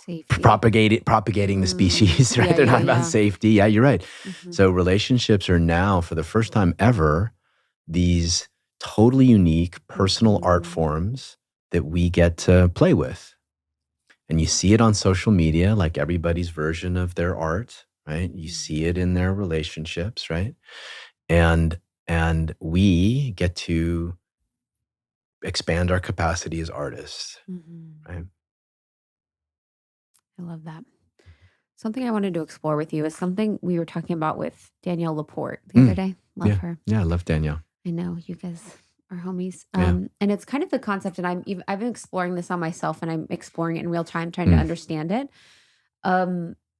Speaker 1: Safety.
Speaker 3: propagating the species, right? They're not about safety. Yeah, you're right. So relationships are now, for the first time ever, these totally unique personal art forms that we get to play with. And you see it on social media, like everybody's version of their art, right? You see it in their relationships, right? And we get to expand our capacity as artists, right?
Speaker 1: I love that. Something I wanted to explore with you is something we were talking about with Danielle Laporte the other day. Love her.
Speaker 3: Yeah, I love Danielle.
Speaker 1: I know you guys are homies.
Speaker 3: Yeah.
Speaker 1: And it's kind of the concept, and I've been exploring this on myself, and I'm exploring it in real time, trying to understand it.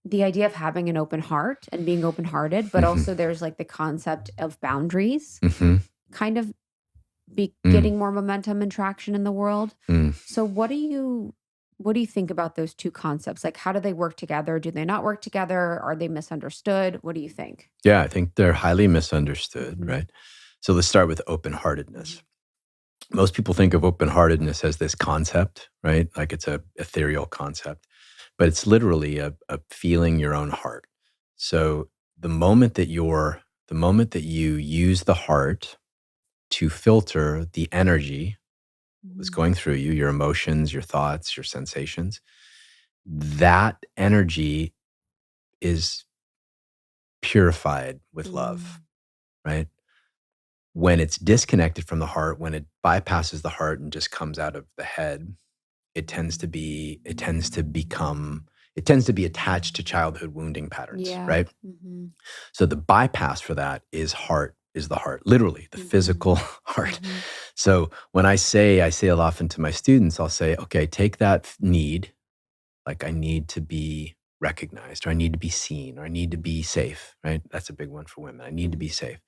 Speaker 1: The idea of having an open heart and being open-hearted, but also there's like the concept of boundaries kind of getting more momentum and traction in the world. So what do you think about those two concepts? Like, how do they work together? Do they not work together? Are they misunderstood? What do you think?
Speaker 3: Yeah, I think they're highly misunderstood, right? So let's start with open-heartedness. Most people think of open-heartedness as this concept, right? Like it's a ethereal concept, but it's literally a feeling your own heart. So the moment that you use the heart to filter the energy that's going through you, your emotions, your thoughts, your sensations, that energy is purified with love, right? When it's disconnected from the heart, when it bypasses the heart and just comes out of the head, it tends to be attached to childhood wounding patterns, right? So the bypass for that is the heart, literally the physical heart. So when I say a lot often to my students, I'll say, okay, take that need, like I need to be recognized, or I need to be seen, or I need to be safe, right? That's a big one for women. I need to be safe.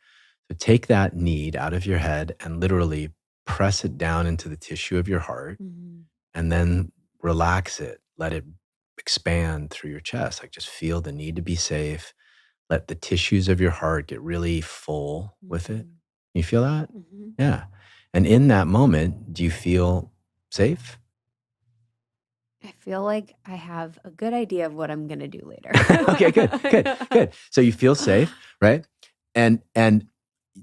Speaker 3: So take that need out of your head and literally press it down into the tissue of your heart, and then relax it. Let it expand through your chest. Like, just feel the need to be safe. Let the tissues of your heart get really full with it. You feel that? Yeah. And in that moment, do you feel safe?
Speaker 1: I feel like I have a good idea of what I'm going to do later.
Speaker 3: Okay, good. So you feel safe, right? And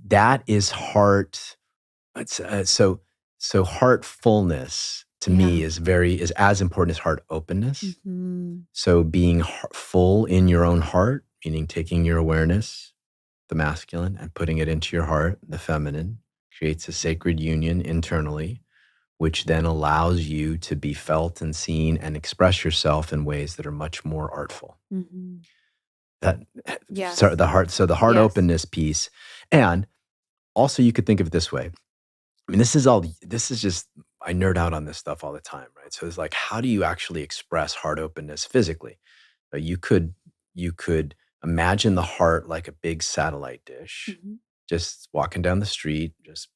Speaker 3: that is heart. It's so heartfulness to me is as important as heart openness. So being full in your own heart, meaning taking your awareness, the masculine, and putting it into your heart, the feminine, creates a sacred union internally, which then allows you to be felt and seen and express yourself in ways that are much more artful. The heart openness piece. And also, you could think of it this way. I mean, this is just, I nerd out on this stuff all the time, right? So it's like, how do you actually express heart openness physically? You could imagine the heart like a big satellite dish, just walking down the street, just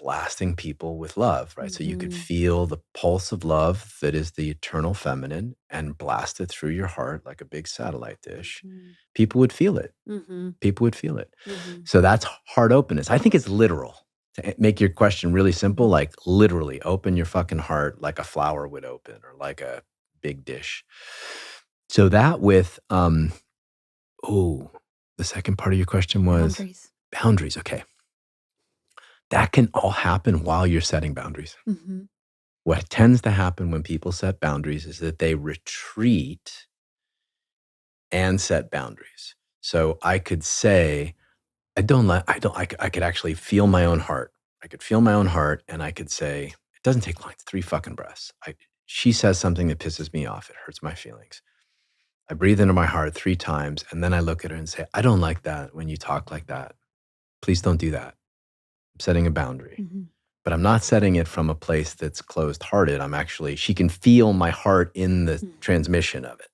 Speaker 3: blasting people with love, right? So you could feel the pulse of love that is the eternal feminine and blast it through your heart like a big satellite dish. People would feel it. People would feel it. So that's heart openness. I think it's literal. To make your question really simple, like literally open your fucking heart like a flower would open, or like a big dish. So that with, the second part of your question was boundaries. Okay. That can all happen while you're setting boundaries. What tends to happen when people set boundaries is that they retreat and set boundaries. So I could say, I could actually feel my own heart. I could feel my own heart, and I could say, it doesn't take long, 3 fucking breaths. She says something that pisses me off. It hurts my feelings. I breathe into my heart 3 times, and then I look at her and say, I don't like that when you talk like that. Please don't do that. I'm setting a boundary.
Speaker 1: Mhm.
Speaker 3: But I'm not setting it from a place that's closed-hearted. She can feel my heart in the transmission of it.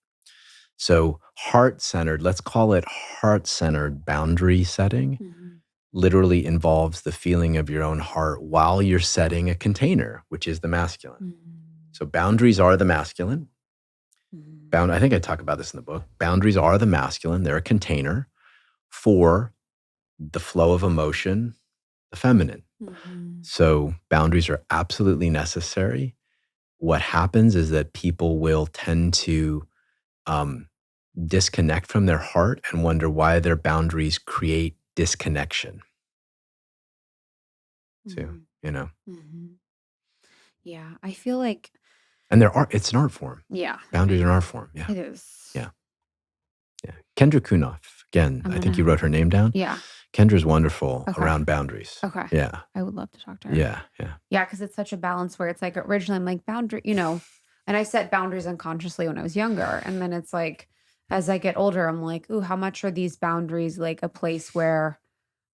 Speaker 3: So heart-centered, let's call it heart-centered boundary setting,
Speaker 1: Mhm.
Speaker 3: literally involves the feeling of your own heart while you're setting a container, which is the masculine. So boundaries are the masculine.
Speaker 1: Mhm.
Speaker 3: I think I talk about this in the book. Boundaries are the masculine. They're a container for the flow of emotion, the feminine.
Speaker 1: Mhm.
Speaker 3: So boundaries are absolutely necessary. What happens is that people will tend to disconnect from their heart and wonder why their boundaries create disconnection. So,
Speaker 1: Mhm.
Speaker 3: you know,
Speaker 1: Mhm. Yeah, I feel like
Speaker 3: and it's an art form.
Speaker 1: yeah,
Speaker 3: Boundaries are an art form. Yeah.
Speaker 1: it is.
Speaker 3: Yeah. Yeah. Kendra Kunoff, again,
Speaker 1: I'm
Speaker 3: I think you
Speaker 1: gonna
Speaker 3: wrote her name down.
Speaker 1: yeah.
Speaker 3: Kendra's wonderful
Speaker 1: Okay.
Speaker 3: around boundaries.
Speaker 1: Okay.
Speaker 3: Yeah.
Speaker 1: I would love to talk to her.
Speaker 3: Yeah. Yeah.
Speaker 1: Yeah, because it's such a balance where it's like originally I'm like boundary, and I set boundaries unconsciously when I was younger. And then it's like as I get older, I'm like, ooh, how much are these boundaries like a place where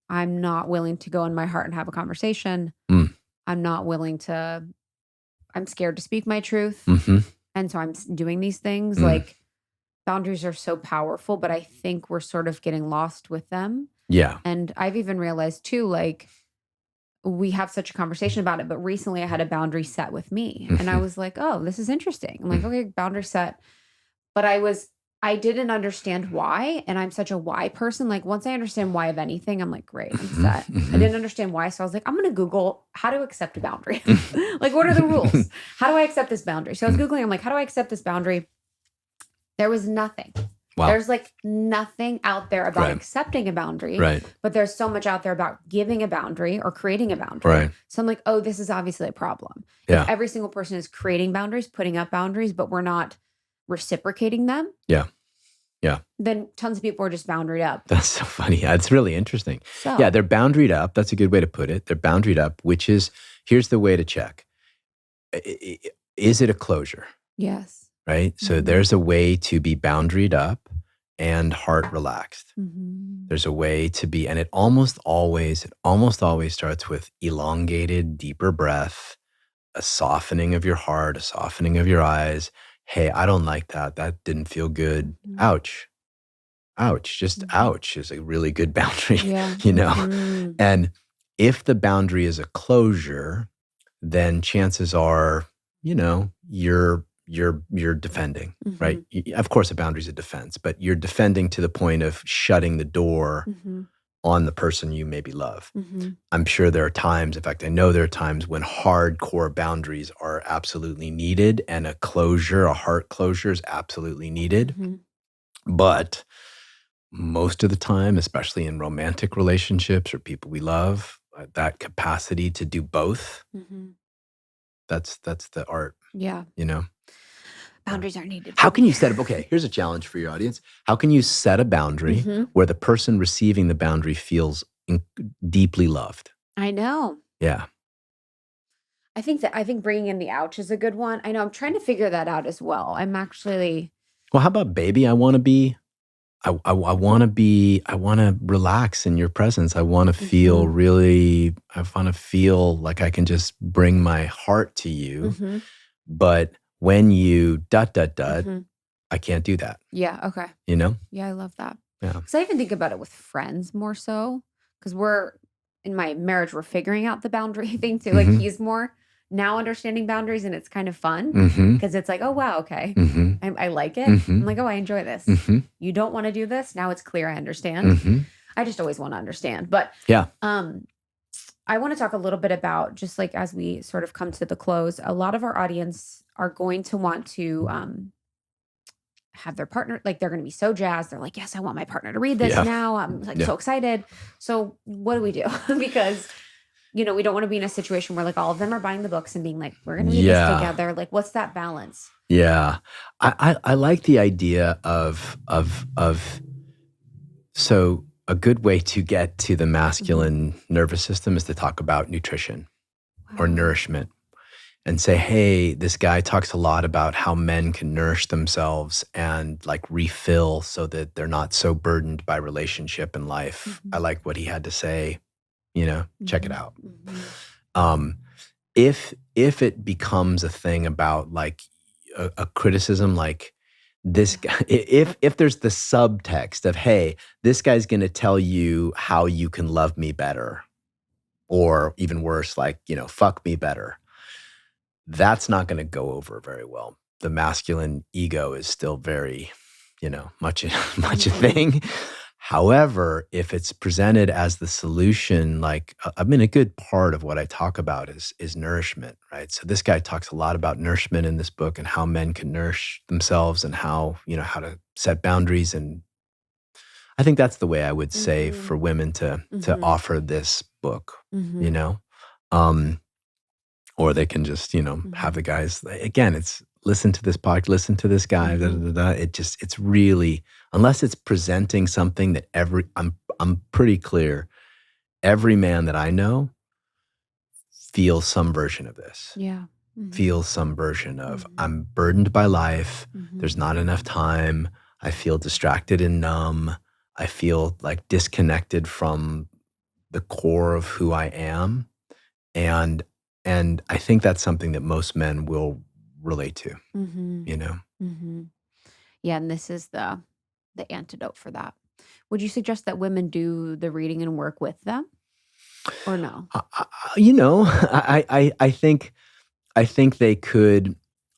Speaker 1: I'm not willing to go in my heart and have a conversation?
Speaker 3: Mm.
Speaker 1: I'm scared to speak my truth.
Speaker 3: Mm-hmm.
Speaker 1: And so I'm doing these things.
Speaker 3: Mm.
Speaker 1: Like boundaries are so powerful, but I think we're sort of getting lost with them.
Speaker 3: Yeah.
Speaker 1: And I've even realized too, like, we have such a conversation about it, but recently I had a boundary set with me and I was like, oh, this is interesting. I'm like, okay, boundary set. But I didn't understand why. And I'm such a why person. Like once I understand why of anything, I'm like, great, I'm set. I didn't understand why. So I was like, I'm going to Google how to accept a boundary. Like, what are the rules? How do I accept this boundary? So I was Googling, I'm like, how do I accept this boundary? There was nothing.
Speaker 3: Wow.
Speaker 1: There's like nothing out there about
Speaker 3: Right.
Speaker 1: accepting a boundary,
Speaker 3: Right.
Speaker 1: but there's so much out there about giving a boundary or creating a boundary.
Speaker 3: Right.
Speaker 1: So I'm like, oh, this is obviously a problem.
Speaker 3: Yeah.
Speaker 1: If every single person is creating boundaries, putting up boundaries, but we're not reciprocating them.
Speaker 3: Yeah. Yeah.
Speaker 1: Then tons of people are just boundaried up.
Speaker 3: That's so funny. Yeah, it's really interesting.
Speaker 1: So
Speaker 3: Yeah, they're boundaried up. That's a good way to put it. They're boundaried up, which is, here's the way to check. Is it a closure?
Speaker 1: yes.
Speaker 3: Right? So
Speaker 1: Mhm.
Speaker 3: there's a way to be boundaried up and heart relaxed.
Speaker 1: Mhm.
Speaker 3: There's a way to be, and it almost always starts with elongated, deeper breath, a softening of your heart, a softening of your eyes. Hey, I don't like that. That didn't feel good.
Speaker 1: Mhm.
Speaker 3: Ouch. Ouch. Just
Speaker 1: Mhm.
Speaker 3: ouch is a really good boundary,
Speaker 1: Yeah.
Speaker 3: you know?
Speaker 1: Mhm.
Speaker 3: And if the boundary is a closure, then chances are, you're defending, right? Of course, a boundary is a defense, but you're defending to the point of shutting the door
Speaker 1: Mhm.
Speaker 3: on the person you maybe love.
Speaker 1: Mhm.
Speaker 3: I'm sure there are times, in fact, I know there are times when hardcore boundaries are absolutely needed and a heart closure is absolutely needed.
Speaker 1: Mhm.
Speaker 3: But most of the time, especially in romantic relationships or people we love, that capacity to do both,
Speaker 1: Mhm.
Speaker 3: that's the art,
Speaker 1: Yeah. Boundaries are needed.
Speaker 3: How can you set up, okay, here's a challenge for your audience. How can you set a boundary
Speaker 1: Mhm.
Speaker 3: where the person receiving the boundary feels deeply loved?
Speaker 1: I know.
Speaker 3: Yeah.
Speaker 1: I think bringing in the ouch is a good one. I know I'm trying to figure that out as well. I'm actually
Speaker 3: Well, how about, baby, I want to relax in your presence. I want to feel I want to feel like I can just bring my heart to you.
Speaker 1: Mhm.
Speaker 3: But when you ...
Speaker 1: Mhm.
Speaker 3: I can't do that,
Speaker 1: Yeah, okay. Yeah, I love that.
Speaker 3: Yeah.
Speaker 1: Because I even think about it with friends more so. Because in my marriage, we're figuring out the boundary thing too. Like he's more now understanding boundaries and it's kind of fun.
Speaker 3: Mm-hmm.
Speaker 1: Because it's like, oh, wow, okay.
Speaker 3: Mm-hmm.
Speaker 1: I like it.
Speaker 3: Mhm.
Speaker 1: I'm like, oh, I enjoy this.
Speaker 3: Mm-hmm.
Speaker 1: You don't want to do this. Now it's clear I understand.
Speaker 3: Mm-hmm.
Speaker 1: I just always want to understand. But
Speaker 3: Yeah.
Speaker 1: I want to talk a little bit about just like as we sort of come to the close, a lot of our audience are going to want to have their partner, like they're going to be so jazzed. They're like, yes, I want my partner to read this
Speaker 3: Yeah.
Speaker 1: now. I'm like so excited. So what do we do? Because, we don't want to be in a situation where like all of them are buying the books and being like, we're going to read this together. Like, what's that balance?
Speaker 3: Yeah. I like the idea of so a good way to get to the masculine nervous system is to talk about nutrition or nourishment. and say, hey, this guy talks a lot about how men can nourish themselves and like refill so that they're not so burdened by relationship and life. I like what he had to say, check it out. If it becomes a thing about like a criticism, like this guy, if there's the subtext of, hey, this guy's going to tell you how you can love me better, or even worse, like, fuck me better, that's not going to go over very well. The masculine ego is still very, much a thing. However, if it's presented as the solution, like, a good part of what I talk about is nourishment, right? So this guy talks a lot about nourishment in this book and how men can nourish themselves and how, how to set boundaries. And I think that's the way I would say for women to offer this book, or they can just, have the guys, again, it's listen to this podcast, listen to this guy, it's really, unless it's presenting something that I'm pretty clear, every man that I know feels some version of this.
Speaker 1: Yeah.
Speaker 3: Feels some version of, I'm burdened by life, there's not enough time, I feel distracted and numb, I feel like disconnected from the core of who I am. And I think that's something that most men will relate to,
Speaker 1: Yeah, and this is the antidote for that. Would you suggest that women do the reading and work with them, or no?
Speaker 3: I think they could.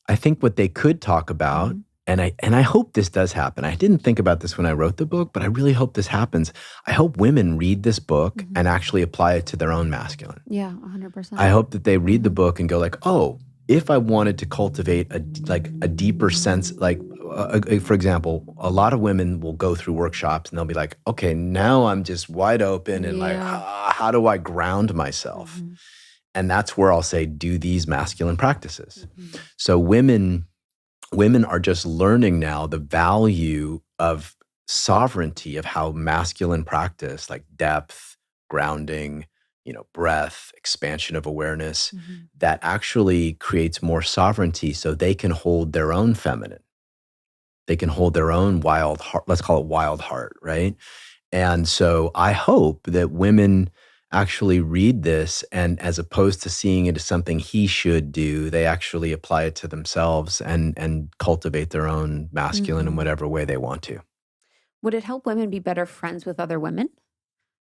Speaker 3: I think what they could talk about, and I hope this does happen. I didn't think about this when I wrote the book, but I really hope this happens. I hope women read this book and actually apply it to their own masculine.
Speaker 1: Yeah, 100%.
Speaker 3: I hope that they read the book and go like, oh, if I wanted to cultivate a deeper sense, like, for example, a lot of women will go through workshops and they'll be like, okay, now I'm just wide open and like, how do I ground myself? And that's where I'll say, do these masculine practices. So women are just learning now the value of sovereignty, of how masculine practice, like depth, grounding, breath, expansion of awareness, that actually creates more sovereignty so they can hold their own feminine. They can hold their own wild heart, let's call it wild heart, right? And so I hope that women actually read this, and as opposed to seeing it as something he should do, they actually apply it to themselves and cultivate their own masculine in whatever way they want to.
Speaker 1: Would it help women be better friends with other women?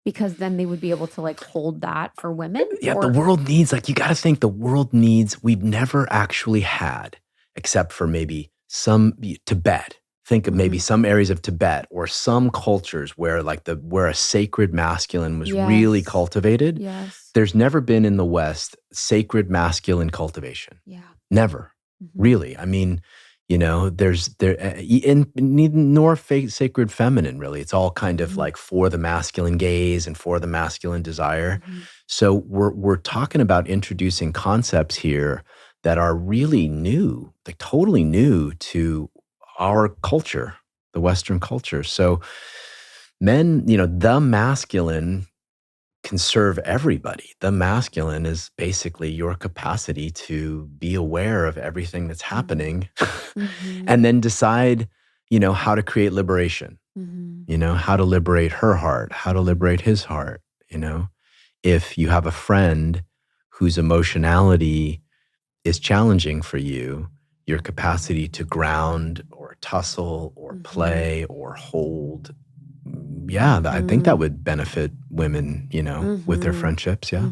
Speaker 1: Because then they would be able to like hold that for women?
Speaker 3: Yeah, the world needs, like, you got to think the world needs, we've never actually had, except for maybe some Tibet. Think of maybe some areas of Tibet or some cultures where where a sacred masculine was really cultivated.
Speaker 1: Yes.
Speaker 3: There's never been in the West sacred masculine cultivation.
Speaker 1: Yeah.
Speaker 3: Never, really. I mean, nor sacred feminine, really. It's all kind of like for the masculine gaze and for the masculine desire. So we're talking about introducing concepts here that are really new, like totally new to our culture, the Western culture. So men, the masculine can serve everybody. The masculine is basically your capacity to be aware of everything that's happening and then decide, how to create liberation, how to liberate her heart, how to liberate his heart. If you have a friend whose emotionality is challenging for you, your capacity to ground or tussle or play or hold, I think that would benefit women, with their friendships. Yeah.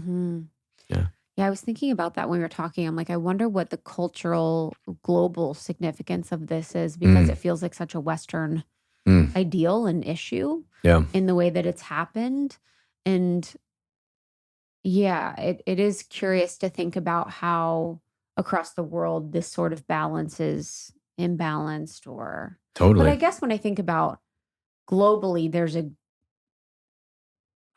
Speaker 1: Yeah, I was thinking about that when we were talking. I'm like, I wonder what the cultural, global significance of this is, because it feels like such a Western ideal and issue in the way that it's happened. And yeah, it is curious to think about how across the world this sort of balance is imbalanced, or
Speaker 3: Totally.
Speaker 1: But I guess when I think about globally,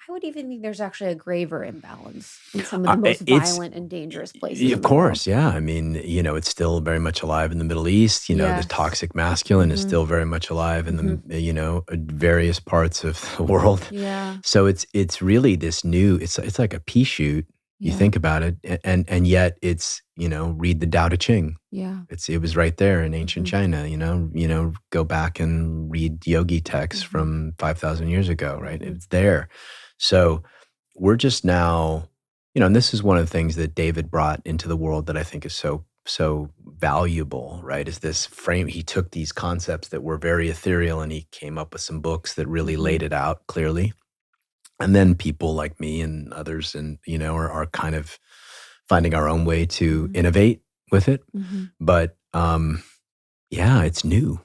Speaker 1: I would even think there's actually a graver imbalance in some of the most violent and dangerous places.
Speaker 3: Of course, yeah. I mean, it's still very much alive in the Middle East. The toxic masculine is still very much alive in the various parts of the world.
Speaker 1: Yeah.
Speaker 3: So it's really this new. It's like a pea shoot. You think about it, and yet it's, read the Tao Te Ching.
Speaker 1: Yeah.
Speaker 3: It was right there in ancient China, go back and read yogi texts from 5,000 years ago, right? It's there. So we're just now, and this is one of the things that David brought into the world that I think is so valuable, right? Is this frame. He took these concepts that were very ethereal and he came up with some books that really laid it out clearly. And then people like me and others are kind of finding our own way to innovate with it. But yeah, it's new.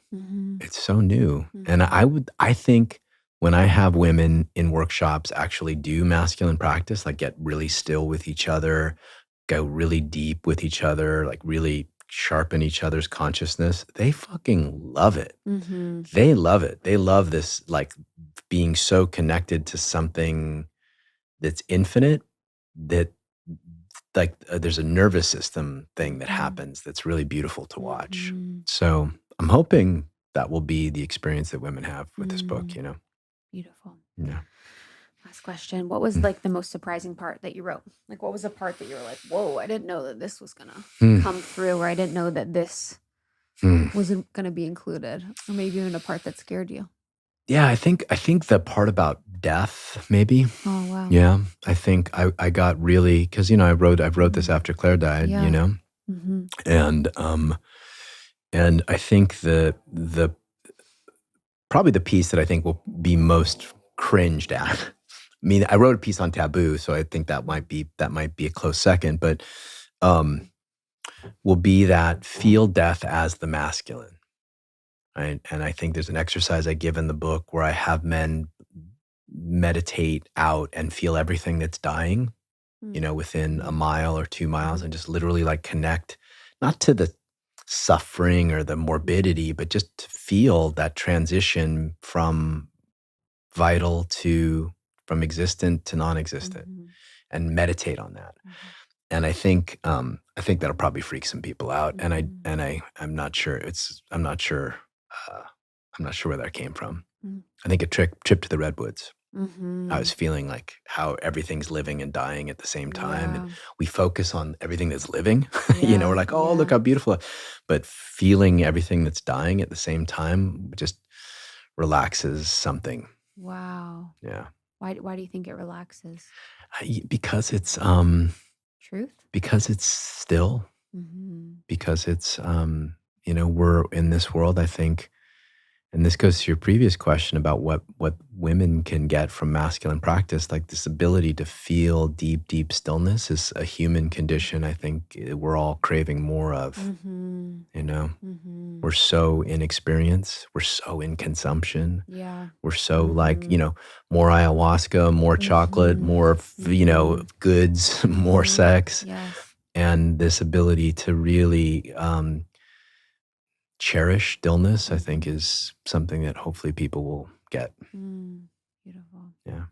Speaker 3: It's so new. And I think when I have women in workshops actually do masculine practice, like get really still with each other, go really deep with each other, like really sharpen each other's consciousness, they fucking love it. They love it. They love this, like being so connected to something that's infinite, that like there's a nervous system thing that happens that's really beautiful to watch. So I'm hoping that will be the experience that women have with this book,
Speaker 1: Beautiful.
Speaker 3: Yeah.
Speaker 1: Last question. What was like the most surprising part that you wrote? Like, what was a part that you were like, whoa, I didn't know that this was going to come through, or I didn't know that this wasn't going to be included, or maybe even a part that scared you?
Speaker 3: Yeah, I think the part about death, maybe.
Speaker 1: Oh, wow.
Speaker 3: Yeah, I think I got really, because I wrote this after Claire died, and I think the probably the piece that I think will be most cringed at. I mean, I wrote a piece on taboo, so I think that might be a close second, but will be that feel death as the masculine. Right? And I think there's an exercise I give in the book where I have men meditate out and feel everything that's dying, within a mile or 2 miles, and just literally like connect, not to the suffering or the morbidity, but just to feel that transition from existent to non-existent, and meditate on that. And I think that'll probably freak some people out. And I'm not sure. I'm not sure where that came from. I think a trip to the redwoods. I was feeling like how everything's living and dying at the same time, and we focus on everything that's living. We're like, oh, look how beautiful, but feeling everything that's dying at the same time just relaxes something.
Speaker 1: Wow.
Speaker 3: Yeah.
Speaker 1: Why do you think it relaxes?
Speaker 3: Because it's
Speaker 1: Truth?
Speaker 3: because it's still. Because it's we're in this world, I think, and this goes to your previous question about what women can get from masculine practice, like this ability to feel deep stillness is a human condition I think we're all craving more of. We're so in experience, we're so in consumption, we're so like, more ayahuasca, more chocolate, more goods, more sex. And this ability to really cherish stillness, I think, is something that hopefully people will get.
Speaker 1: Beautiful.
Speaker 3: Yeah.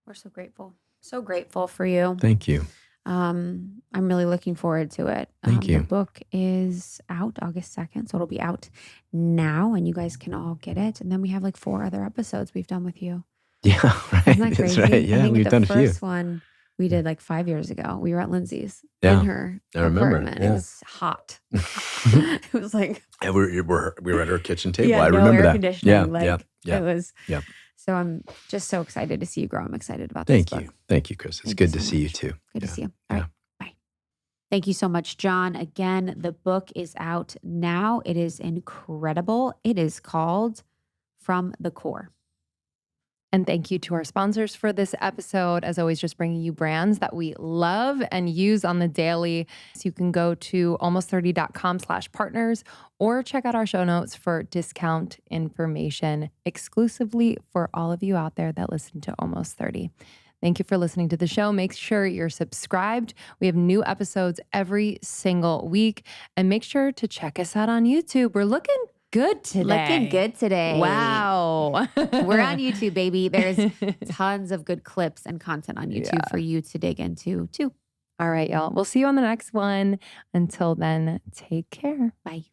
Speaker 1: We're so grateful. So grateful for you.
Speaker 3: Thank you.
Speaker 1: I'm really looking forward to it.
Speaker 3: Thank you.
Speaker 1: The book is out August 2nd, so it'll be out now, and you guys can all get it. And then we have like 4 other episodes we've done with you.
Speaker 3: Yeah, right.
Speaker 1: Isn't that crazy?
Speaker 3: That's right. Yeah,
Speaker 1: I think
Speaker 3: we've done a few.
Speaker 1: The first one we did like 5 years ago. We were at Lindsay's
Speaker 3: Yeah,
Speaker 1: in her
Speaker 3: I remember.
Speaker 1: apartment.
Speaker 3: Yeah.
Speaker 1: It was hot. It was like,
Speaker 3: And we were at her kitchen table.
Speaker 1: yeah,
Speaker 3: I
Speaker 1: no
Speaker 3: remember
Speaker 1: air
Speaker 3: that.
Speaker 1: conditioning.
Speaker 3: Yeah,
Speaker 1: It was.
Speaker 3: Yeah.
Speaker 1: So I'm just so excited to see you grow. I'm excited about this book.
Speaker 3: Thank you, Chris. It's
Speaker 1: Thank
Speaker 3: good
Speaker 1: you
Speaker 3: to
Speaker 1: so
Speaker 3: see you
Speaker 1: much.
Speaker 3: too.
Speaker 1: Good to see you. All
Speaker 3: Yeah.
Speaker 1: right. Bye. Thank you so much, John. Again, the book is out now. It is incredible. It is called From the Core.
Speaker 2: And thank you to our sponsors for this episode. As always, just bringing you brands that we love and use on the daily. So you can go to almost30.com/partners or check out our show notes for discount information exclusively for all of you out there that listen to Almost 30. Thank you for listening to the show. Make sure you're subscribed. We have new episodes every single week. And make sure to check us out on YouTube. We're looking good today.
Speaker 1: Looking good today.
Speaker 2: Wow.
Speaker 1: We're on YouTube, baby. There's tons of good clips and content on YouTube for you to dig into too.
Speaker 2: All right, y'all. We'll see you on the next one. Until then, take care.
Speaker 1: Bye.